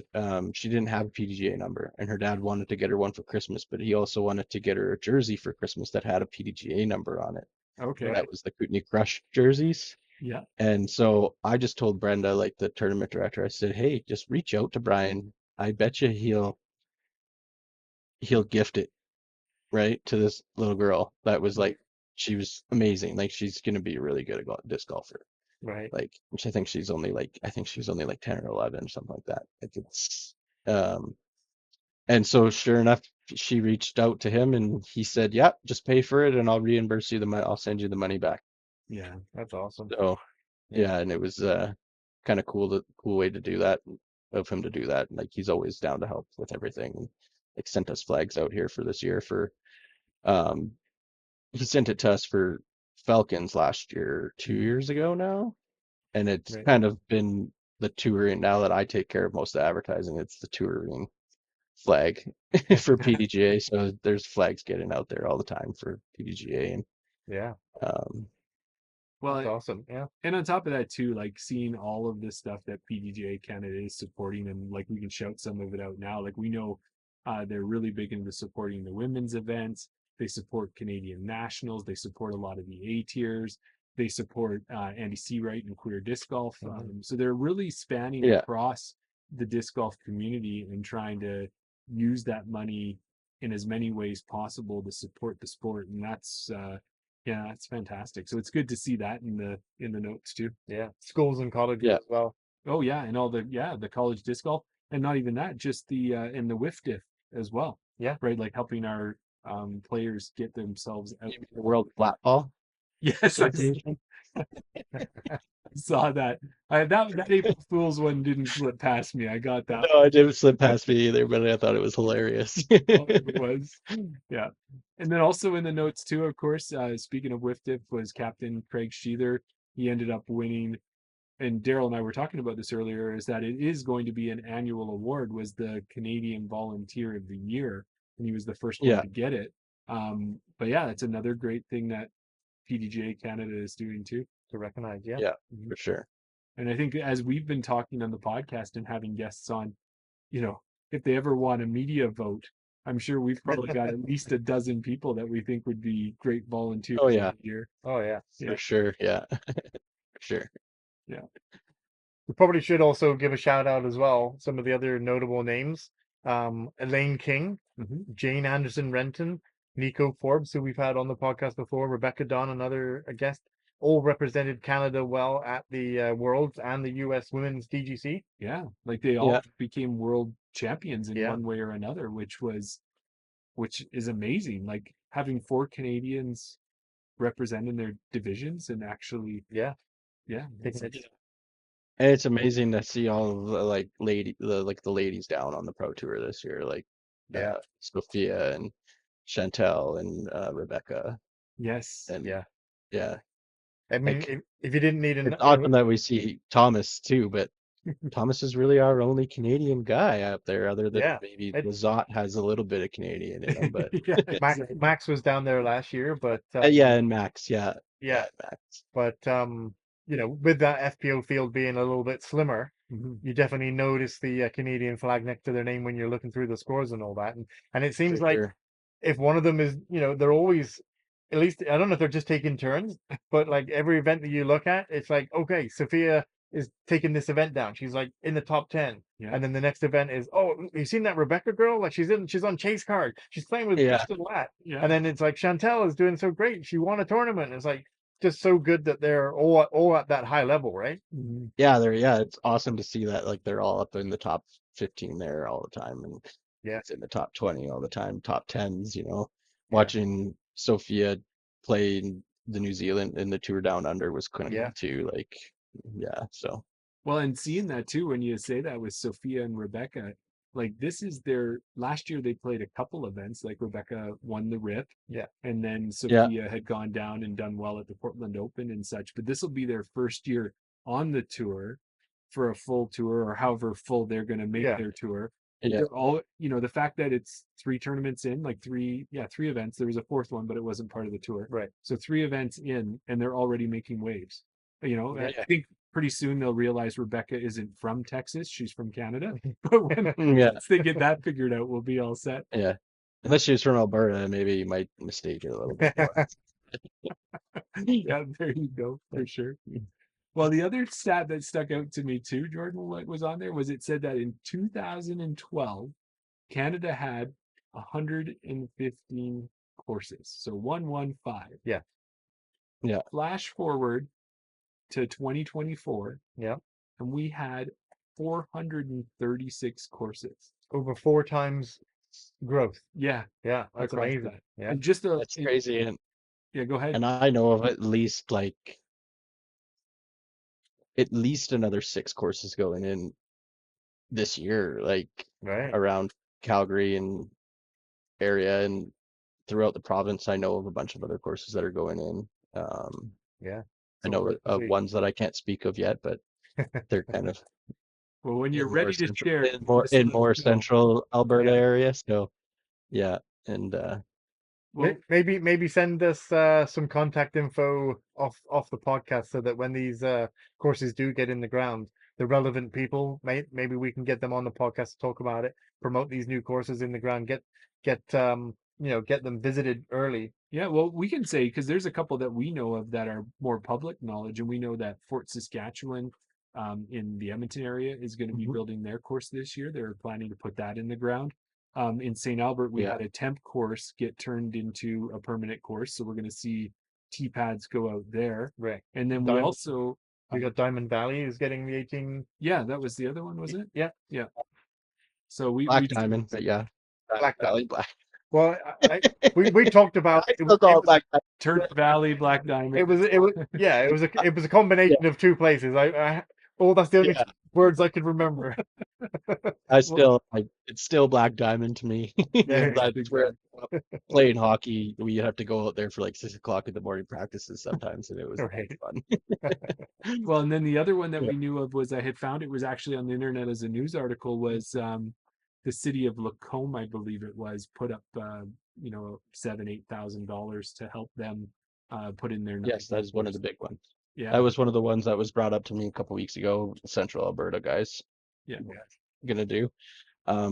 she didn't have a PDGA number, and her dad wanted to get her one for Christmas, but he also wanted to get her a jersey for Christmas that had a PDGA number on it. Okay. That was the Kootenai Crush jerseys. Yeah. And so I just told Brenda, like the tournament director, I said, hey, just reach out to Brian. I bet you he'll gift it, right, to this little girl that was like, she was amazing. Like she's gonna be really good at disc golfer. Right. Like, which I think she was only like 10 or 11 or something like that. Like it's and so sure enough, she reached out to him and he said, yeah, just pay for it and I'll reimburse you the money. I'll send you the money back. Yeah. That's awesome. So Yeah. yeah, and it was kind of cool way to do that, of him to do that. Like he's always down to help with everything. Like sent us flags out here for this year for um he sent it to us for Falcons last year, 2 years ago now. And it's Right. kind of been the touring now that I take care of most of the advertising. It's the touring flag for PDGA. So there's flags getting out there all the time for PDGA, and Yeah. um, Well, That's awesome. Yeah. and on top of that too, like seeing all of this stuff that PDGA Canada is supporting, and like we can shout some of it out now. Like we know they're really big into supporting the women's events. They support Canadian nationals. They support a lot of the A tiers. They support Andy Seawright and queer disc golf. Mhm. So they're really spanning yeah, across the disc golf community and trying to use that money in as many ways possible to support the sport. And that's yeah, that's fantastic. So it's good to see that in the notes too. Yeah. Schools and colleges yeah, as well. Oh yeah, and all the college disc golf, and not even that, just the and the whiff diff as well. Yeah. Right, like helping our players get themselves out. maybe the World Flat Ball Yes, I Association. saw that. That April Fool's one didn't slip past me. I got that. No, it didn't slip past me either, but I thought it was hilarious. It was. Yeah. And then also in the notes too, of course, speaking of whiff diff, was Captain Craig Sheether. He ended up winning, and Daryl and I were talking about this earlier, is that it is going to be an annual award, was the Canadian Volunteer of the Year, and he was the first one Yeah, to get it. But yeah, that's another great thing that PDGA Canada is doing too. To recognize. Yeah. yeah, Mhm. for sure. And I think as we've been talking on the podcast and having guests on, if they ever want a media vote, I'm sure we've probably got at least a dozen people that we think would be great volunteers Oh of yeah, the year. Oh yeah. Yeah, for sure. Yeah, for sure. yeah. We probably should also give a shout out as well. Some of the other notable names: Elaine King, Hmm. Jane Anderson Renton, Nico Forbes, who we've had on the podcast before, Rebecca Don, another a guest, all represented Canada well at the Worlds and the US Women's DGC. Yeah, like they all Yeah. became world champions in Yeah. one way or another, which is amazing. Like having 4 Canadians representing their divisions and actually, Yeah, yeah, taking it. And it's amazing to see all of the the ladies down on the pro tour this year, like Yeah, Sophia and Chantel and Rebecca, yes, and yeah. yeah, I mean, like if you didn't need it's awesome that we see Thomas too, but Thomas is really our only Canadian guy out there, other than yeah, maybe it, Lazat has a little bit of Canadian in him, but yeah, Max exactly. Max was down there last year, but yeah, and Max, yeah, yeah, Max, but with that FPO field being a little bit slimmer, Mhm. you definitely notice the Canadian flag next to their name when you're looking through the scores and all that, and it for seems like sure. if one of them is, they're always, at least I don't know if they're just taking turns, but like every event that you look at, it's like, okay, Sophia is taking this event down. She's like in the top 10. Yeah, And then the next event is, oh, you seen that Rebecca girl? Like she's on chase card. She's playing with Yeah, Kristen Latt. yeah. And then it's like Chantel is doing so great. She won a tournament. It's like just so good that they're all at that high level, right? Mhm. it's awesome to see that like they're all up in the top 15 there all the time, and Yeah, it's in the top 20 all the time, top tens, yeah, Watching Sophia play in the New Zealand in the tour down under was kind of yeah, cool too. Like, yeah, so Well, and seeing that too, when you say that with Sophia and Rebecca, like this is their last year they played a couple events, like Rebecca won the RIP, yeah, and then yeah, Sophia had gone down and done well at the Portland Open and such. But this will be their first year on the tour for a full tour or however full they're going to make yeah, their tour. yeah, They're all, the fact that it's 3 tournaments in, like 3 events. There was a fourth one, but it wasn't part of the tour. right. So 3 events in, and they're already making waves. Yeah. I think pretty soon they'll realize Rebecca isn't from Texas; she's from Canada. But yeah, once they get that figured out, we'll be all set. yeah. Unless she was from Alberta, maybe you might mistake it a little bit more. Yeah, there you go, for sure. Well, the other stat that stuck out to me too, Jordan, what was on there was it said that in 2012, Canada had 115 courses, so 115. Yeah, Yeah, Flash forward to 2024, yeah. and we had 436 courses. Over 4 times growth. Yeah, Yeah, that's across amazing. that. Yeah. And just that's crazy, yeah, go ahead. and I know of at least another 6 courses going in this year, like Right. around Calgary and area and throughout the province. I know of a bunch of other courses that are going in. Yeah. I So know great to of see. ones that I can't speak of yet, but they're kind of Well, when you're in more ready to central, share, just in let us more know. central Alberta Yeah. area. So yeah, and Well, Maybe send us some contact info off the podcast so that when these courses do get in the ground, the relevant people, maybe we can get them on the podcast to talk about it, promote these new courses in the ground, get them visited early. yeah, well, we can say because there's a couple that we know of that are more public knowledge, and we know that Fort Saskatchewan, in the Edmonton area, is going to be Mhm. building their course this year. They're planning to put that in the ground. In St. Albert, we yeah, had a temp course get turned into a permanent course, so we're going to see T pads go out there. Right. And then we Diamond, also, we got Diamond Valley is getting the 18. yeah, that was the other one, was it? Yeah, Yeah. So we Black just Diamond, but yeah, Black Diamond. Valley Black. Well, we talked about I it. still call It it was Black Diamond. Turner Valley, Black it Diamond. was it was yeah, it was a Yeah, combination of two places. That's the only yeah. words I could remember. Well, It's still Black Diamond to me. Yeah, That's where I exactly. grew up playing hockey. We have to go out there for like 6 o'clock in the morning practices sometimes, and it was a lot right. of fun. Well, and then the other one that Yeah. we knew of was I had found it was actually on the internet as a news article was the city of Lacombe, I believe it was, put up $7,000-8,000 to help them put in their Yes, that 9 is one of the course. big ones. That Yeah, was one of the ones that was brought up to me a couple weeks ago. Central Alberta guys yeah. gonna do.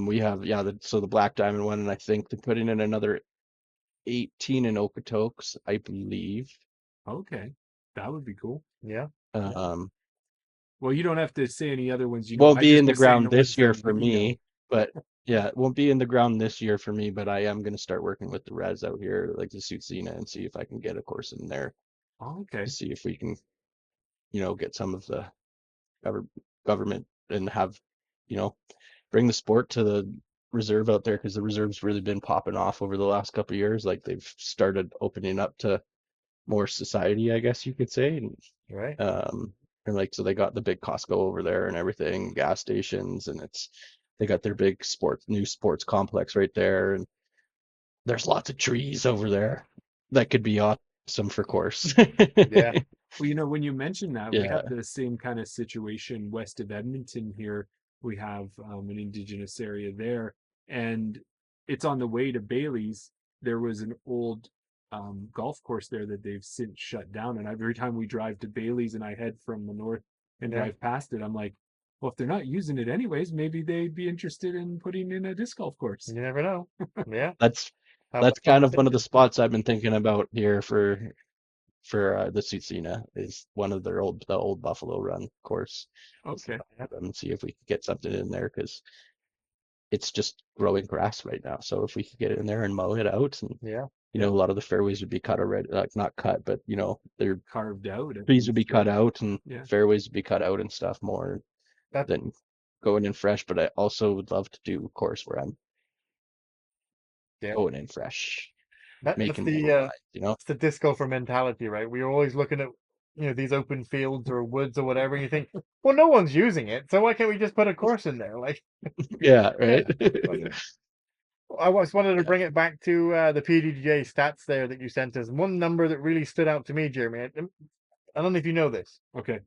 We have so the Black Diamond one, and I think they're putting in another 18 in Okotoks, I believe. Okay, that would be cool. Yeah. Um, Well, you don't have to say any other ones you know. won't I be just in the was saying ground the this ones year that for we know. me, but yeah, it won't be in the ground this year for me. But I am gonna start working with the res out here, like the Suitsina, and see if I can get a course in there Oh, okay. to see if we can, get some of the gover- government and have, you know, bring the sport to the reserve out there, because the reserve's really been popping off over the last couple of years. Like they've started opening up to more society, I guess you could say. Right. Um, and like, so they got the big Costco over there and everything, gas stations, and they got their big new sports complex right there. And there's lots of trees over there that could be awesome for course. Yeah. Well, when you mention that, we Yeah. have the same kind of situation west of Edmonton here. We have an indigenous area there, and it's on the way to Bailey's. There was an old golf course there that they've since shut down. And every time we drive to Bailey's and I head from the north and Yeah. drive past it, I'm like, well, if they're not using it anyways, maybe they'd be interested in putting in a disc golf course. You never know. Yeah. That's Have that's that kind of one of the conversation. spots I've been thinking about here for the Tsutsina, is one of the old Buffalo Run course. Okay. And see if we could get something in there, because it's just growing grass right now. So if we could get it in there and mow it out, and Yeah. a lot of the fairways would be cut already, like not cut, but their Carved out at trees would be least, cut right? out and Yeah. fairways would be cut out and stuff more That than going in fresh. But I also would love to do a course where I'm yeah. going in fresh, That's making little lines. it's the disc golfer mentality, right? We're always looking at these open fields or woods or whatever, and you think, well, no one's using it, so why can't we just put a course in there? Like, Yeah, right. yeah. I just wanted to Yeah. bring it back to the PDJ stats there that you sent us. One number that really stood out to me, Jeremy. I don't know if you know this. Okay.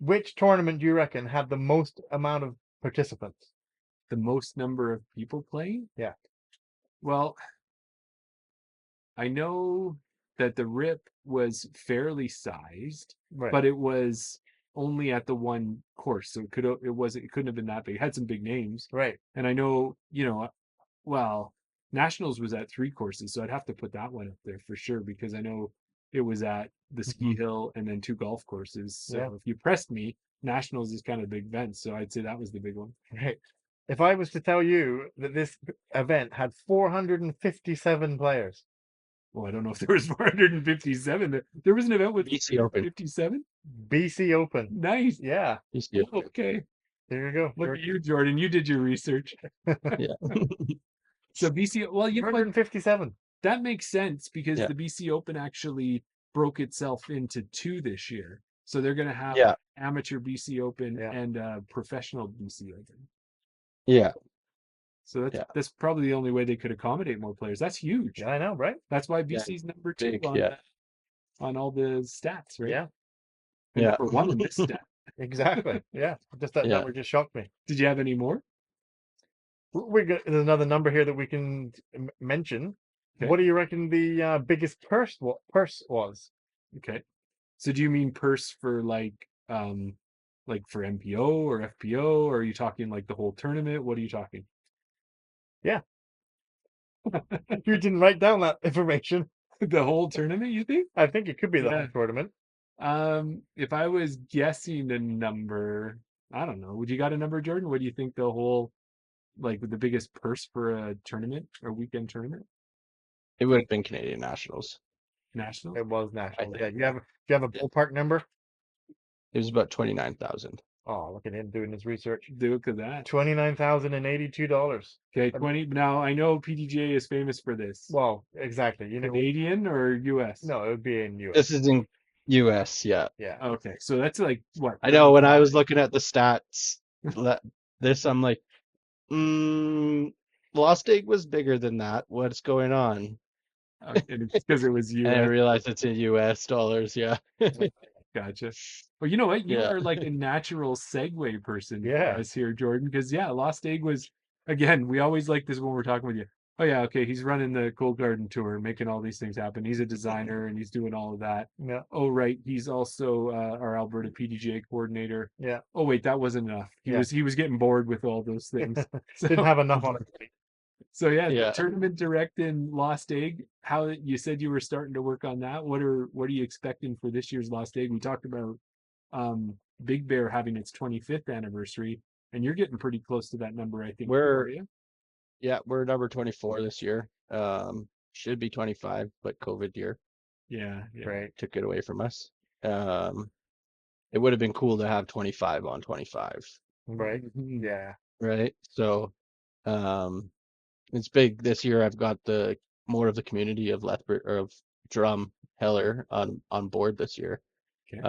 Which tournament do you reckon had the most amount of participants? The most number of people playing? Yeah. Well, I know that the RIP was fairly sized, Right. but it was only at the one course, so it couldn't have been that big. It had some big names, Right. and I know well, Nationals was at 3 courses, so I'd have to put that one up there for sure because I know it was at the ski Mhm. hill and then 2 golf courses. Yeah. So if you pressed me, Nationals is kind of a big event, so I'd say that was the big one. Right. If I was to tell you that this event had 457 players, Well, I don't know if there was 457. There was an event with BC Open. 457. BC Open. Nice. Yeah. BC Open. Okay. There you go. Look at you, Jordan. You did your research. Yeah. So BC, well, you know what? 457. That makes sense because Yeah. the BC Open actually broke itself into two this year. So they're going to have Yeah. amateur BC Open Yeah. and professional BC Open. Yeah. So Yeah. that's probably the only way they could accommodate more players. That's huge. Yeah, I know, right? That's why Yeah, BC's number 2 big. Yeah. on all the stats, right? Yeah. And Yeah. number 1 on this stat. Exactly. Yeah. Just that Yeah. number just shocked me. Did you have any more? There's another number here that we can mention. Okay. What do you reckon the biggest purse was? Okay. So do you mean purse for like for MPO or FPO, or are you talking like the whole tournament? What are you talking? Yeah. You didn't write down that information. The whole tournament, you think? I think it could be the Yeah. whole tournament. If I was guessing a number, I don't know. Would you got a number, Jordan? What do you think the whole the biggest purse for a tournament or weekend tournament? It would have been Canadian Nationals, National? It was I national. think. Yeah. Do you have a Yeah. ballpark number? It was about 29,000. Oh, look at him doing his research. Look at that. $29,082. Okay, 20. Now I know PDJ is famous for this. Well, exactly. Canadian or US? No, it would be in US. This is in US. Yeah. Yeah. Okay, so that's like what? I know when I 35? was looking at the stats, I'm like, Lost Egg was bigger than that. What's going on? And it's because it was And I US. realized it's in US dollars. Yeah. Gotcha. Well, you know what? You Yeah. are like a natural segue person Yeah. for us here, Jordan. Because Lost Egg was again. We always like this when we're talking with you. Oh yeah, okay. He's running the Cold Garden tour, making all these things happen. He's a designer and he's doing all of that. Yeah. Oh right, he's also our Alberta PDJ coordinator. Yeah. Oh wait, that wasn't enough. He Yeah. was getting bored with all those things. Didn't have enough on it. So Yeah. the tournament direct in Lost Egg. How you said you were starting to work on that? What are you expecting for this year's Lost Egg? We talked about Big Bear having its 25th anniversary, and you're getting pretty close to that number, I think. We're- are you? Yeah, we're number 24 this year. Should be 25, but COVID year. Yeah, yeah. Right. took it away from us. Um, it would have been cool to have 25 on 25, Right. Mhm. Yeah. right? So um, it's big this year. I've got the more of the community of Lethbridge or of Drum Heller on board this year. Okay.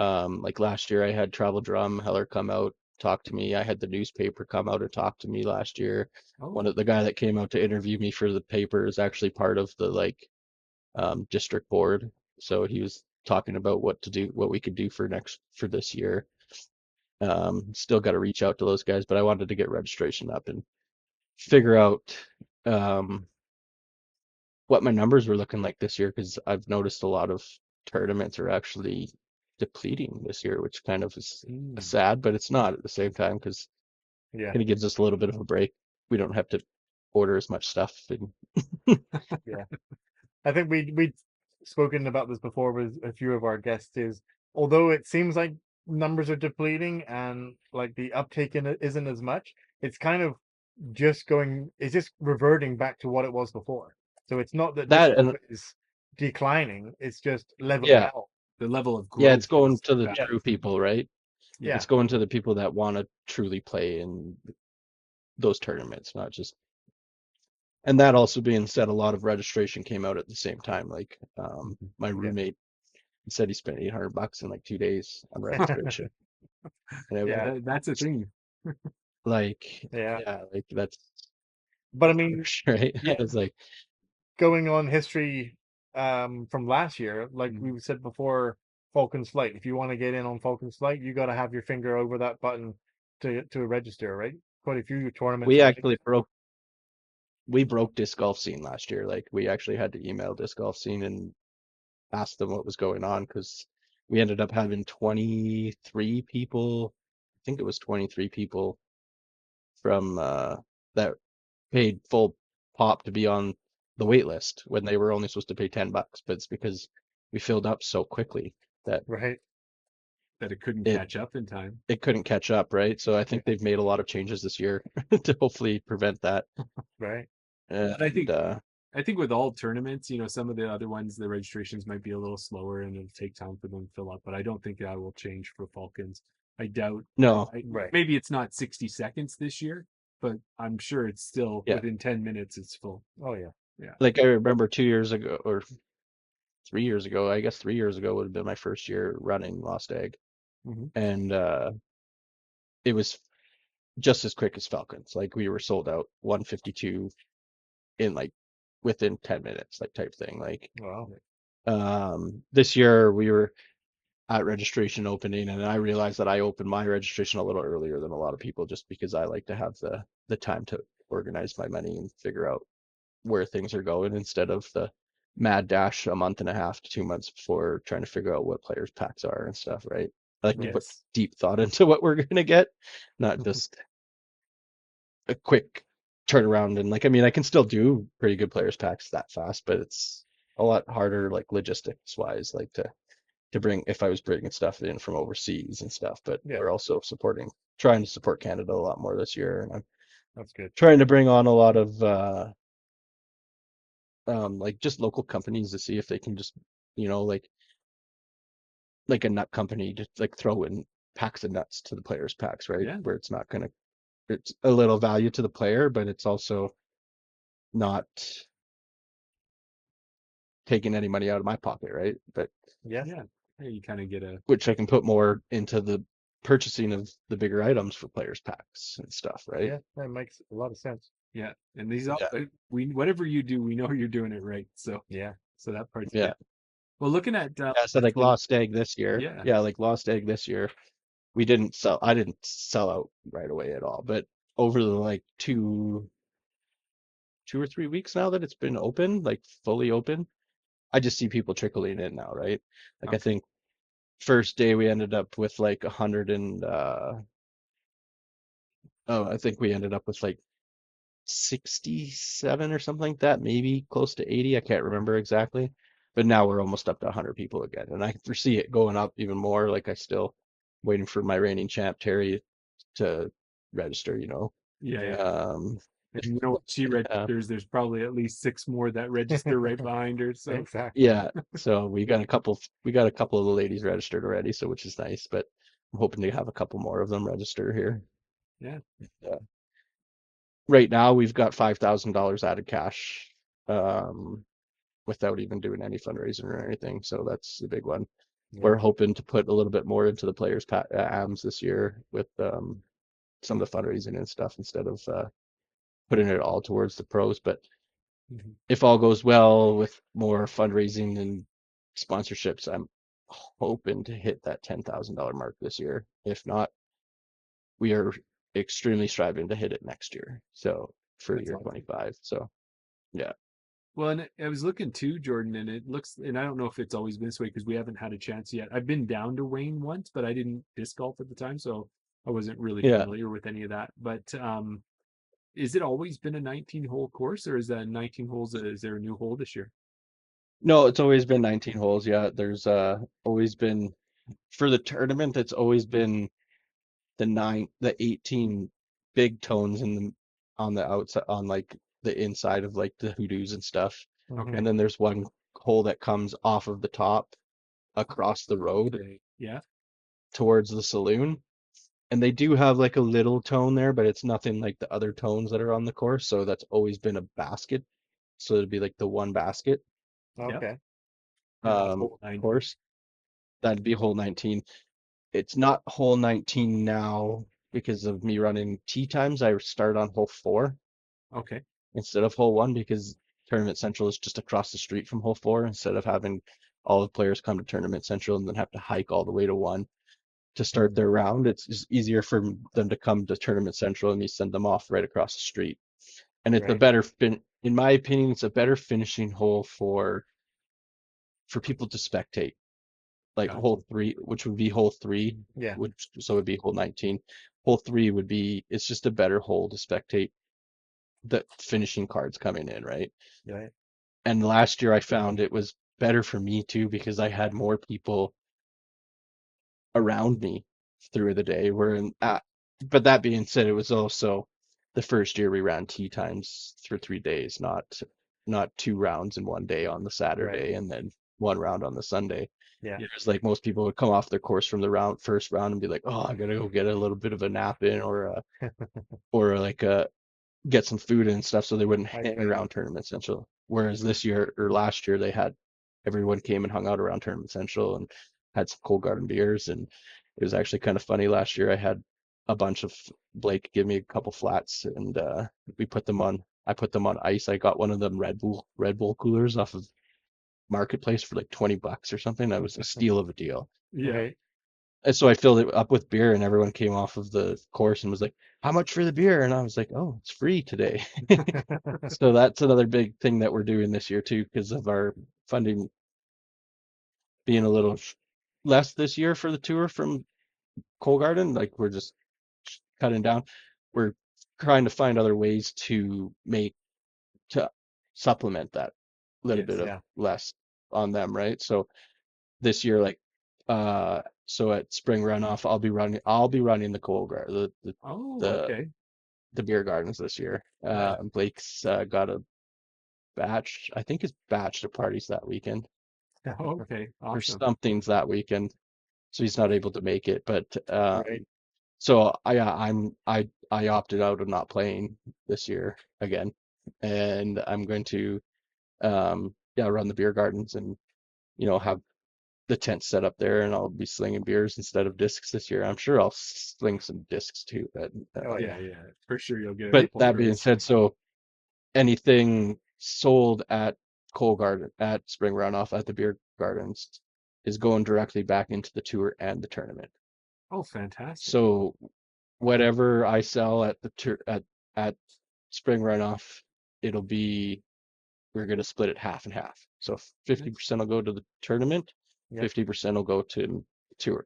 Like last year, I had Travel Drum Heller come out talk to me. I had the newspaper come out and talk to me last year. One Oh, of the guy that came out to interview me for the paper is actually part of the like district board. So he was talking about what to do, what we could do for this year. Still got to reach out to those guys, but I wanted to get registration up and figure out um, what my numbers were looking like this year because I've noticed a lot of tournaments are actually depleting this year, which kind of is mm. sad, but it's not at the same time because Yeah. kind of gives us a little bit of a break. We don't have to order as much stuff. And Yeah. I think we'd spoken about this before with a few of our guests. Is although it seems like numbers are depleting and like the uptake in it isn't as much, it's kind of just going. It's just reverting back to what it was before. So it's not that disc that, golf and is declining; it's just leveling yeah, out. The level of yeah, it's growth going is to the Yeah. true faster. people, right? Yeah. Yeah. It's going to the people that want to truly play in those tournaments, not just. And that also being said, a lot of registration came out at the same time. Like Mhm. my Yeah. roommate said he spent $800 in like 2 days on registration, and it was Yeah. That's a thing. like, Yeah. yeah, like that's But I mean, right. I Yeah. was like, going on history from last year, like Mhm. we said before, Falcon's Flight. If you want to get in on Falcon's Flight, you got to have your finger over that button to register, right? Quite a few tournaments we are like actually broke disc golf scene last year. Like we actually had to email disc golf scene and ask them what was going on because we ended up having 23 people. I think it was 23 people from that paid full pop to be on the wait list when they were only supposed to pay $10. But it's because we filled up so quickly that right, That it couldn't it catch up in time. it couldn't catch up, right? So I yeah, think they've made a lot of changes this year to hopefully prevent that. right, But And I think with all tournaments, some of the other ones, the registrations might be a little slower and it'll take time for them to fill up. But I don't think that will change for Falcons. I doubt. no, right. Maybe it's not 60 seconds this year, but I'm sure it's still yeah, within 10 minutes. It's full. Oh yeah, Yeah. like I remember 2 years ago or 3 years ago, I guess 3 years ago would have been my first year running Lost Egg, hmm and it was just as quick as Falcons. Like we were sold out 152 in like within 10 minutes, like type thing. Like Wow, this year we were at registration opening, and I realized that I opened my registration a little earlier than a lot of people just because I like to have the time to organize my money and figure out where things are going instead of the mad dash a month and a half to 2 months before trying to figure out what players packs are and stuff, right? I like to right, put Yes. deep thought into what we're gonna get, not just a quick turnaround. And like, I mean, I can still do pretty good players packs that fast, but it's a lot harder, like logistics wise, like to bring if I was bringing stuff in from overseas and stuff. But yeah, we're also trying to support Canada a lot more this year, and I'm that's good. trying to bring on a lot of like just local companies to see if they can just like a nut company just like throw in packs of nuts to the players packs, right? Yeah. Where it's a little value to the player, but it's also not taking any money out of my pocket, right? But Yeah, Yeah. Yeah, you kind of get a which I can put more into the purchasing of the bigger items for players packs and stuff, right? yeah, that makes a lot of sense. yeah. And these all Yeah. we whatever you do, we know you're doing it right. Yeah, So that part's Yeah. good. Well, looking at Yeah. So let's like say Lost Egg this year. yeah. Yeah, like Lost Egg this year. I didn't sell out right away at all. But over the like 2 or 3 weeks now that it's been open, like fully open, I just see people trickling in now, right? Like I Okay. think first day we ended up with like 100 and oh, I think we ended up with like 67 or something like that, maybe close to 80. I can't remember exactly. But now we're almost up to 100 people again. And I foresee it going up even more. Like I still waiting for my reigning champ, Terry, to register. Yeah, yeah. yeah, Um, And you know, when she Yeah. registers, there's probably at least 6 more that register right behind her. So Exactly. Yeah. So we got a couple of the ladies registered already, so which is nice, but I'm hoping to have a couple more of them register here. yeah, Uh, right now we've got $5,000 added cash, um, without even doing any fundraising or anything. So that's the big one. Yeah. We're hoping to put a little bit more into the players' AMs this year with some of the fundraising and stuff instead of putting it all towards the pros. But Mhm. if all goes well with more fundraising and sponsorships, I'm hoping to hit that $10,000 mark this year. If not, we are extremely striving to hit it next year. So for That's year awesome. 25. So yeah. Well, and I was looking too, Jordan, and it looks, and I don't know if it's always been this way because we haven't had a chance yet. I've been down to Wayne once, but I didn't disc golf at the time, so I wasn't really Yeah. familiar with any of that. But is it always been a 19-hole course, or is that 19 holes? Is there a new hole this year? No, it's always been 19 holes. Yeah, there's always been for the tournament, it's always been the 18 big tones in the on the outside on like the inside of like the hoodoos and stuff. Okay. And then there's one hole that comes off of the top across the road Okay. Yeah. towards the saloon. And they do have like a little tone there, but it's nothing like the other tones that are on the course. So that's always been a basket. So it'd be like the one basket Yep. Okay. And that's hole 19. course. That'd be hole 19. It's not hole 19 now because of me running tee times. I start on hole 4 Okay. instead of hole 1 because Tournament Central is just across the street from hole 4 instead of having all the players come to Tournament Central and then have to hike all the way to 1 to start Mm. their round. It's just easier for them to come to Tournament Central and me send them off right across the street. And it's a Right. better in my opinion, it's a better finishing hole for people to spectate. Like Gotcha. hole 3, which would be hole 3, Yeah. which so it would be hole 19. Hole 3 would be it's just a better hole to spectate the finishing cards coming in, right? Right. And last year I found it was better for me too because I had more people around me through the day. But that being said, it was also the first year we ran tee times for 3 days, not 2 rounds in one day on the Right. Saturday and then one round on the Sunday. Yeah. Yeah. It's like most people would come off their course from the first round and be like, "Oh, I gotta go get a little bit of a nap in, or like get some food and stuff," so they wouldn't I hang bet. around Tournament Central. Whereas this year or last year, everyone came and hung out around Tournament Central and had some cold garden beers, and it was actually kind of funny. Last year, I had a bunch of Blake give me a couple flats, and we put them on. I put them on ice. I got one of them Red Bull coolers off of Marketplace for like $20 or something. That was a steal of a deal. Yeah. Right. And so I filled it up with beer, and everyone came off of the course and was like, "How much for the beer?" And I was like, "Oh, it's free today." So that's another big thing that we're doing this year too, because of our funding being a little less this year for the tour from Coal Garden. Like we're just cutting down. We're trying to find other ways to supplement that little bit Yes. of Yeah. less on them, right? So this year, like so at Spring Runoff, I'll be running the Oh, the okay. the beer gardens this year. Right. Blake's got a batch, I think his batch of parties that weekend Okay. or Awesome. something's that weekend, so he's not able to make it. But Right. so I opted out of not playing this year again, and I'm going to yeah, run the beer gardens and have the tent set up there, and I'll be slinging beers instead of discs this year. I'm sure I'll sling some discs too, Oh Yeah. yeah. Yeah. For sure, you'll get a but couple that being throws. said, so anything sold at Coal Garden at Spring Runoff at the beer gardens is going directly back into the tour and the tournament. Oh, fantastic. So whatever I sell at the at Spring Runoff, it'll be we're going to split it half and half. So Nice. 50% will go to the tournament, Yep. 50% will go to the tour.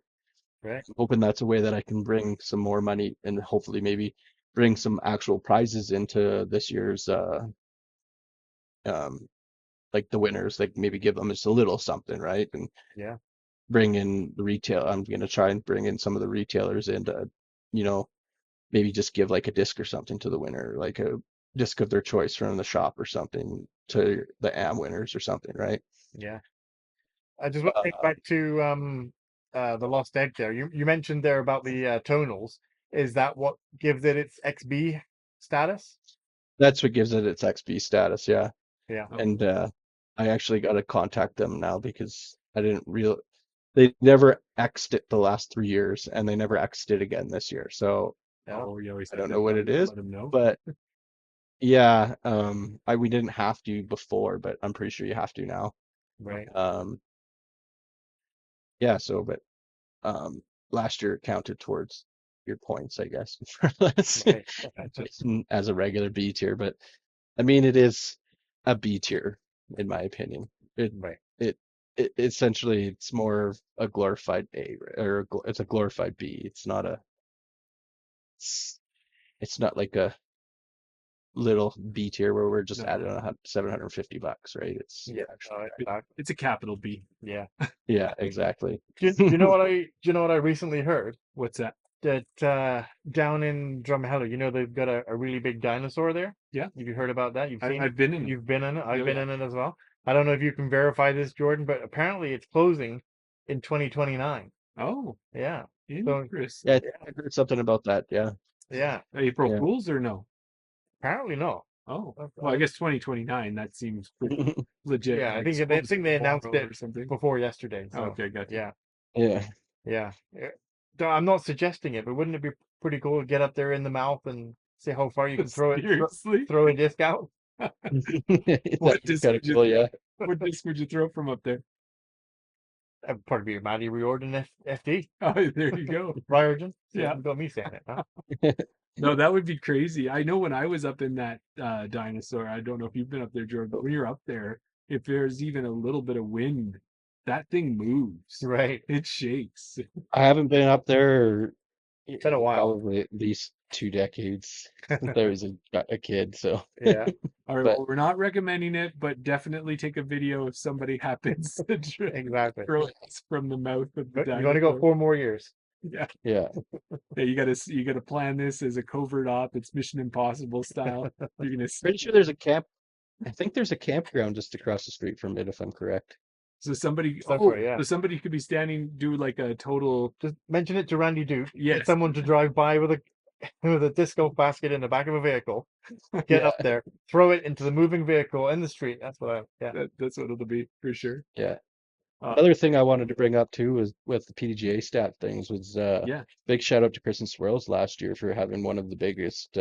Right. I'm hoping that's a way that I can bring some more money and hopefully maybe bring some actual prizes into this year's um like the winners, like maybe give them just a little something, right? And Yeah. bring in the retail. I'm gonna try and bring in some of the retailers into, you know, maybe just give like a disc or something to the winner, like disc of their choice from the shop or something to the AM winners or something, right? Yeah. I just want to take Uh, back to the Lost Egg there. You mentioned there about the tonals. Is that what gives it its XB status? that's what gives it its XP status, yeah. Yeah. Oh, And I actually got to contact them now because I didn't real they never X'd it the last 3 years and they never X'd it again this year. So Yeah. oh, you always I have don't to know what tell it them, is, let them know. but yeah, I we didn't have to before, but I'm pretty sure you have to now. Right. Um, yeah, so but um, last year it counted towards your points, I guess, more or less, Right. Gotcha. as a regular B tier. But I mean, it is a B tier in my opinion. It Right. it it essentially it's more a glorified A or it's a glorified B. It's, it's not like a little B tier where we're just adding No, $750, right? It's Yeah. actually No, it, exactly. it's a capital B. Yeah. yeah, exactly. Do you know what I recently heard? What's that? That down in Drumheller, they've got a really big dinosaur there. Yeah, Have you heard about that? You've seen it? I've been in it. You've been in it? I've Oh been yeah. in it as well. I don't know if you can verify this, Jordan, but apparently it's closing in 2029. Oh, Yeah. So Yeah, interesting. I think I heard something about that. Yeah, yeah, April yeah. Fools or no? apparently no. Oh, I well, I think guess 2029. That seems pretty legit. yeah, I Like think they announced tomorrow it or something. before yesterday. Oh, So okay, gotcha. yeah, Yeah. yeah. So I'm not suggesting it, but wouldn't it be pretty cool to get up there in the mouth and see how far you can Seriously? throw a disc out? That'd What be disc kind of would you cool, yeah. what disc would you throw from up there? That'd probably be a Matty Riordan FD. Oh, there you go. Ryorgen. See, Yeah. you got me saying it, huh? No, that would be crazy. I know when I was up in that dinosaur, I don't know if you've been up there, Jordan, but when you're up there, if there's even a little bit of wind, that thing moves. Right. It shakes. I haven't been up there Been a in while. probably at least 2 decades since I was a kid. So, Yeah. All right, but well, we're not recommending it, but definitely take a video if somebody happens to Exactly. throw it from the mouth of the You've only got dinosaur. 4 more years. Yeah. yeah, Yeah, you gotta plan this as a covert op. It's Mission Impossible style. You're gonna pretty sure there's a camp. I think there's a campground just across the street from it, if I'm correct. so somebody Somewhere, yeah. so somebody could be standing, do like a total Just mention it to Randy Duke. Get yes. someone to drive by with a with a disco basket in the back of a vehicle. Get Yeah, up there, throw it into the moving vehicle in the street. That's what I. Yeah. That's what it'll be for sure. yeah. Uh, Another thing I wanted to bring up too was with the PDGA stat things was yeah. big shout out to Kristen Swirls last year for having one of the biggest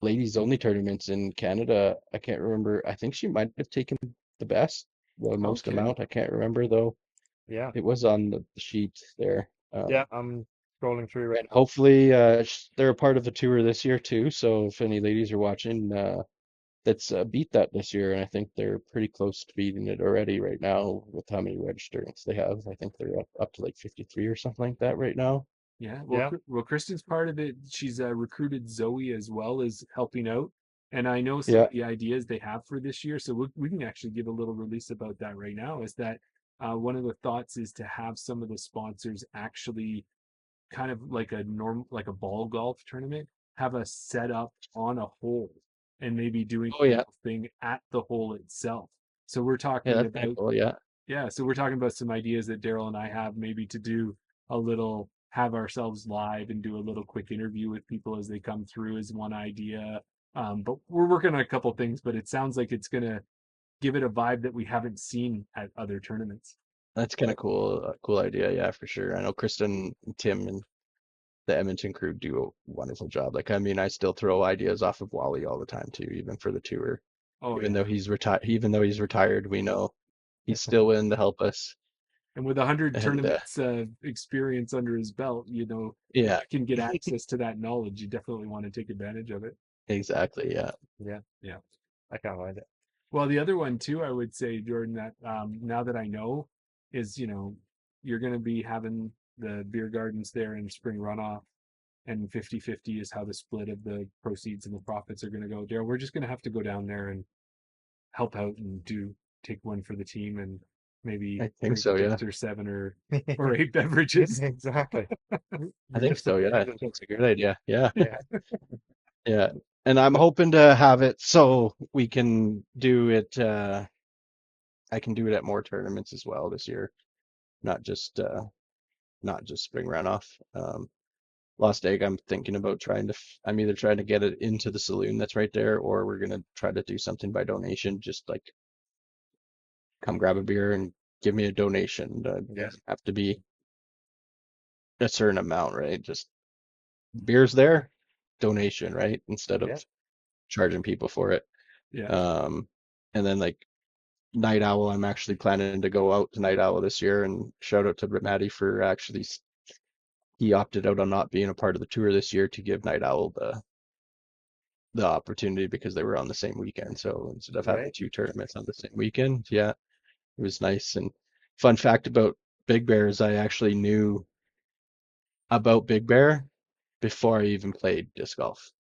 ladies only tournaments in Canada. I can't remember. I think she might have taken the best, the most Okay. amount. I can't remember though. Yeah. It was on the sheet there. Yeah. I'm scrolling through right And now. hopefully they're a part of the tour this year too. So if any ladies are watching, that's beat that this year, and I think they're pretty close to beating it already right now with how many registrants they have. I think they're up to like 53 or something like that right now. Yeah. Well, Yeah. well, Kristen's part of it. She's recruited Zoe as well as helping out. And I know some Yeah, of the ideas they have for this year. So we can actually give a little release about that right now. Is that one of the thoughts is to have some of the sponsors actually kind of like like a ball golf tournament, have a setup on a hole and maybe doing oh a yeah, little thing at the hole itself. So we're yeah, talking that's kind of about cool. Yeah, yeah, so we're talking about some ideas that Daryl and I have maybe to do a little have ourselves live and do a little quick interview with people as they come through is one idea. But we're working on a couple things, but it sounds like it's gonna give it a vibe that we haven't seen at other tournaments. that's kind of cool. Cool idea. Yeah, for sure. I know Kristen, and Tim, and the Edmonton crew do a wonderful job. Like, I mean, I still throw ideas off of Wally all the time too, even for the tour. Oh Even yeah. though even though he's retired, we know he's still willing to help us. And with 100 And tournaments experience under his belt, if yeah, you can get access to that knowledge, you definitely want to take advantage of it. exactly. Yeah. Yeah. Yeah. I can't find it. Well, the other one too, I would say, Jordan, that now that I know is, you're going to be having the beer gardens there in spring runoff and 50-50 is how the split of the proceeds and the profits are going to go. Daryl, we're just going to have to go down there and help out and take one for the team and maybe I think drink so. Yeah. 6 or 7 or 8 beverages. Exactly. I You're think just so. Yeah. I amazing. think it's a good idea. Yeah. Yeah. Yeah. And I'm hoping to have it so we can do it. I can do it at more tournaments as well this year, not just spring runoff. Lost Egg, I'm thinking about I'm either trying to get it into the saloon that's right there, or we're gonna try to do something by donation, just like come grab a beer and give me a donation. It Yeah. doesn't have to be a certain amount, right? Just beer's there, donation, right? Instead Yeah. of charging people for it. Yeah. And then like Night Owl, I'm actually planning to go out to Night Owl this year, and shout out to Maddie for actually he opted out on not being a part of the tour this year to give Night Owl the opportunity because they were on the same weekend. So instead of having Right. two tournaments on the same weekend, yeah, it was nice. And fun fact about Big Bear is I actually knew about Big Bear before I even played disc golf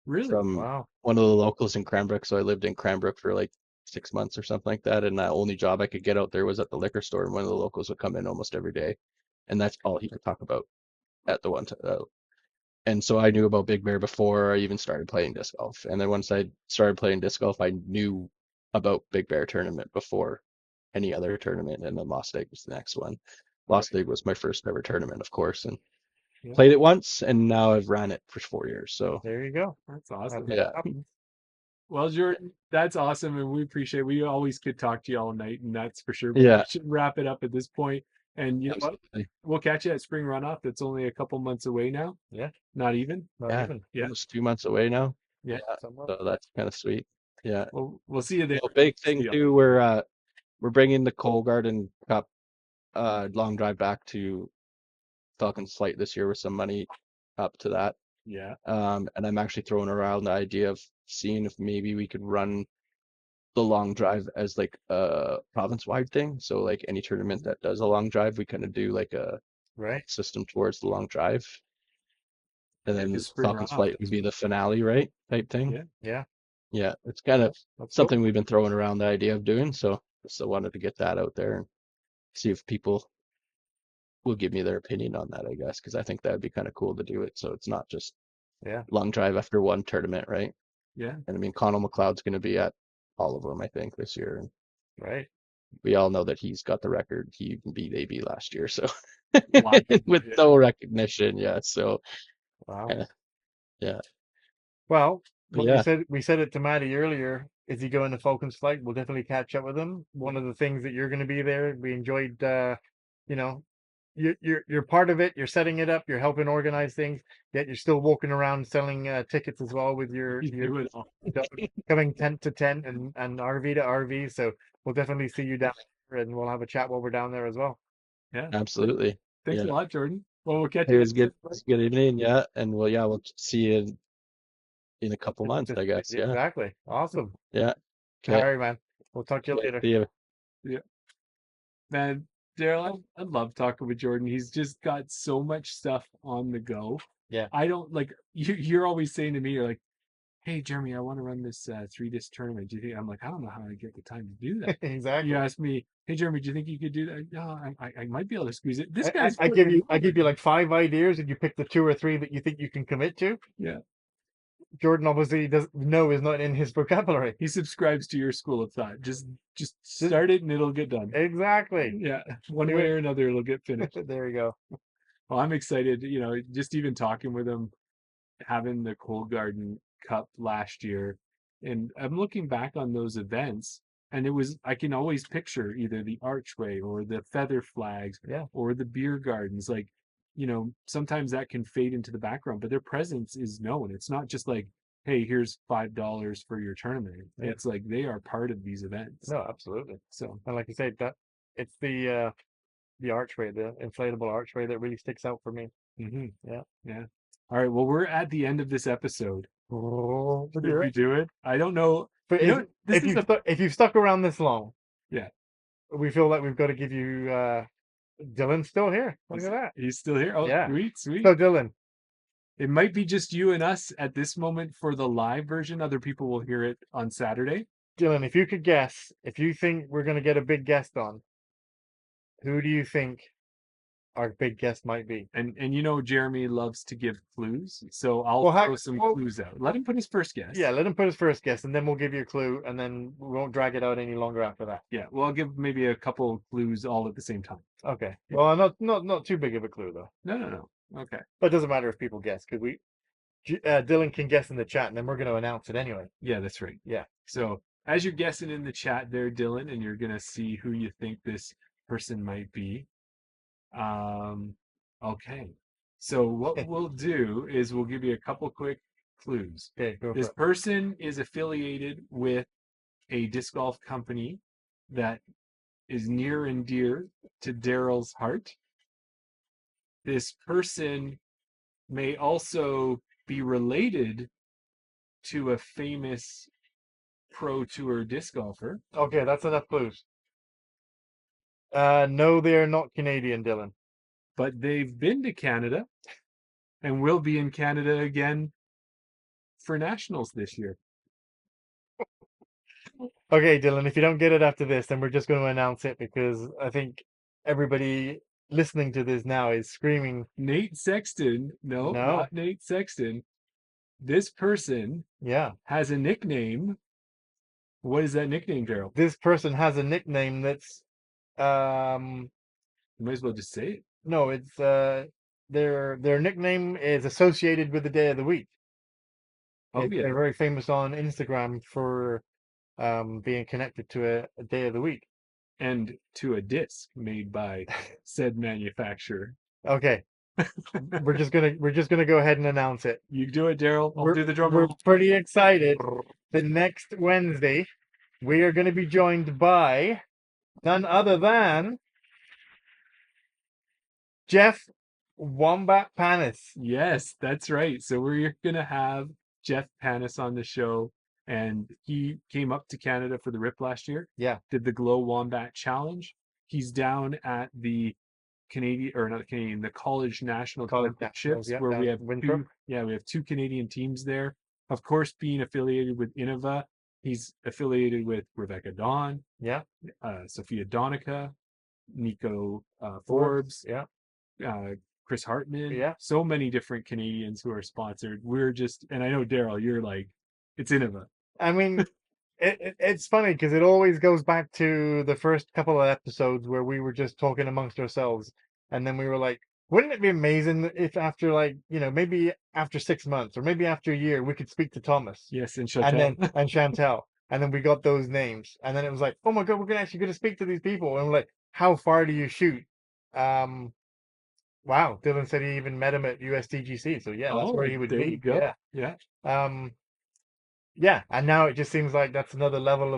Really? from Wow. one of the locals in Cranbrook. So I lived in Cranbrook for like 6 months or something like that. And the only job I could get out there was at the liquor store. And one of the locals would come in almost every day. And that's all he could talk about at the one time. And so I knew about Big Bear before I even started playing disc golf. And then once I started playing disc golf, I knew about Big Bear tournament before any other tournament. And then Lost Lake was the next one. Right. Lost Lake was my first ever tournament, of course, and Yeah. played it once. And now I've ran it for 4 years. So There you go. That's That's awesome. what yeah, happens. Well, Jordan, that's awesome, and we appreciate. We always could talk to you all night, and that's for sure. But we yeah, should wrap it up at this point. And you know what? absolutely. We'll catch you at spring runoff. That's only a couple months away now. Yeah. Not even. Not Yeah, even. Yeah. almost 2 months away now. Yeah. Yeah, Somewhat. so that's kind of sweet. Yeah. We'll see you there. Well, big See thing you. too, we're bringing the Coal Garden Cup long drive back to Falcons Flight this year with some money up to that. Yeah. And I'm actually throwing around the idea of seeing if maybe we could run the long drive as like a province-wide thing. So like any tournament that does a long drive, we kind of do like a Right. system towards the long drive. And Yeah, then because spring Falcons runoff Flight would does. be the finale, right? Type thing. Yeah. Yeah. Yeah, it's kind of That's cool. something we've been throwing around the idea of doing. So wanted to get that out there and see if people will give me their opinion on that, I guess, because I think that'd be kind of cool to do it. So it's not just Yeah. long drive after one tournament, right? Yeah. And I mean, Connell McLeod's going to be at all of them, I think, this year. And Right. we all know that he's got the record. He even beat AB last year, so Wow. with Yeah. no recognition. Yeah. So Wow. yeah, Well, but what yeah, we said it to Maddie earlier. Is he going to Falcons Flight? We'll definitely catch up with him. One of the things that you're going to be there. We enjoyed, you know, you're part of it. You're setting it up. You're helping organize things. Yet you're still walking around selling tickets as well with You your do it all. dog, coming tent to tent and RV to RV. So we'll definitely see you down there, and we'll have a chat while we're down there as well. Yeah. absolutely. Thanks a Yeah. lot, Jordan. Well, we'll catch It you was next good. time. It's a good evening. Yeah. And we'll see you in a couple months, I guess. Yeah. Exactly. Awesome. Yeah. All Okay. right, man. We'll talk to you Okay. later. See you. Yeah. Man, Daryl, I love talking with Jordan. He's just got so much stuff on the go. Yeah. I don't like you're always saying to me, you're like, hey Jeremy, I want to run this 3 disc tournament. Do you think I'm like, I don't know how I get the time to do that. Exactly. You ask me, hey Jeremy, do you think you could do that? No, I might be able to squeeze it. This I, guy's I putting give it you over. like 5 ideas, and you pick the 2 or 3 that you think you can commit to. Yeah. Jordan obviously does no is not in his vocabulary. He subscribes to your school of thought. Just Just- start it and it'll get done. Exactly. Yeah. One Do way it. or another it'll get finished. There you go. Well, I'm excited, just even talking with him, having the Cold Garden Cup last year, and I'm looking back on those events, and I can always picture either the archway or the feather flags Yeah. or the beer gardens. Like, sometimes that can fade into the background, but their presence is known. It's not just like, hey, here's $5 for your tournament. Yeah. It's like they are part of these events. No, absolutely. So And like you say, that it's the archway, the inflatable archway that really sticks out for me. mhm. Yeah. Yeah. All right. Well, we're at the end of this episode. Oh, Did we do it? I don't know. But This if is if you've stuck around this long, yeah. we feel like we've got to give you Dylan's still here. Look at that. He's still here. Oh, Yeah. sweet, sweet. So Dylan, It might be just you and us at this moment for the live version. Other people will hear it on Saturday. if you could guess, if you think we're gonna get a big guest on, who do you think our big guest might be. And Jeremy loves to give clues, so I'll Well, throw some well, clues out. Let him put his first guess. yeah, let him put his first guess, and then we'll give you a clue, and then we won't drag it out any longer after that. Yeah. Well, I'll give maybe a couple clues all at the same time. Okay. Yeah. Well, not too big of a clue though. No. Okay. But it doesn't matter if people guess because Dylan can guess in the chat, and then we're going to announce it anyway. Yeah, that's right. Yeah. So as you're guessing in the chat there, Dylan, and you're gonna see who you think this person might be. Okay. So what we'll do is we'll give you a couple quick clues. Okay, go This for it. person is affiliated with a disc golf company that is near and dear to Daryl's heart. This person may also be related to a famous pro tour disc golfer. Okay, that's enough clues. No, they're not Canadian, Dylan. But they've been to Canada and will be in Canada again for nationals this year. Okay, Dylan, if you don't get it after this, then we're just going to announce it because I think everybody listening to this now is screaming. Nate Sexton, no, not Nate Sexton. This person has a nickname. What is that nickname, Daryl? This person has a nickname that's You might as well just say it. no, it's their nickname is associated with the day of the week. Oh, yeah. They're very famous on Instagram for being connected to a day of the week. And to a disc made by said manufacturer. Okay. we're just gonna go ahead and announce it. You do it, Daryl. I'll do the drum We're roll. pretty excited. The next Wednesday, we are going to be joined by none other than Jeff Wombat Panis. Yes, that's right. So we're gonna have Jeff Panis on the show, and he came up to Canada for the RIP last year. Yeah. Did the Glow Wombat Challenge. He's down at the the College National Championships, yeah, where we have Winthrop. we have two Canadian teams there. Of course, being affiliated with Innova, he's affiliated with Rebecca Dawn, Sophia Donica, Nico Forbes, Chris Hartman, so many different Canadians who are sponsored. We're just, and I know Daryl, you're like, it's Innova. I mean, it's funny because it always goes back to the first couple of episodes where we were just talking amongst ourselves, and then we were like, wouldn't it be amazing if after maybe after 6 months or maybe after a year we could speak to Thomas? Yes, and Chantel. And Chantel. And then we got those names, and then it was like, oh my god, we're actually going to speak to these people, and we're like, how far do you shoot? Wow, Dylan said he even met him at USDGC, so yeah, that's where he would there be. You go. Yeah. Yeah, and now it just seems like that's another level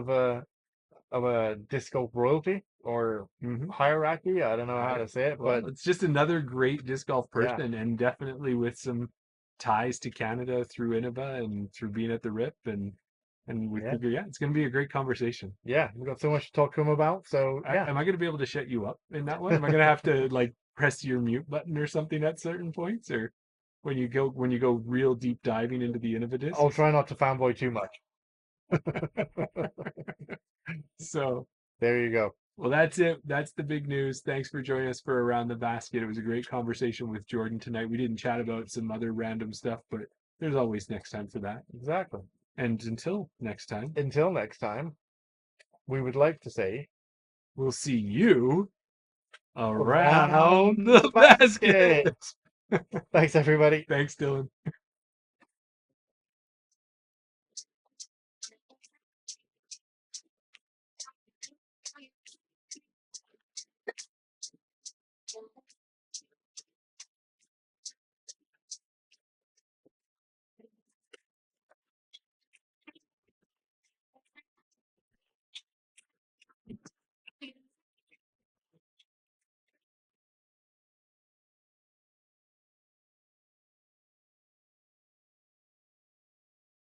of a disc golf royalty or hierarchy. I don't know how to say it, but it's just another great disc golf person, and definitely with some ties to Canada through Innova and through being at the RIP, and we figure, it's going to be a great conversation. Yeah, we've got so much to talk to him about. So am I going to be able to shut you up in that one? Am I going to have to press your mute button or something at certain points, or when you go real deep diving into the Innova disc? I'll try not to fanboy too much. So there you go. Well, that's it. That's the big news. Thanks for joining us for Around the Basket. It was a great conversation with Jordan tonight. We didn't chat about some other random stuff, but there's always next time for that. Exactly. And until next time, we would like to say we'll see you around the basket. Thanks, everybody. Thanks, Dylan.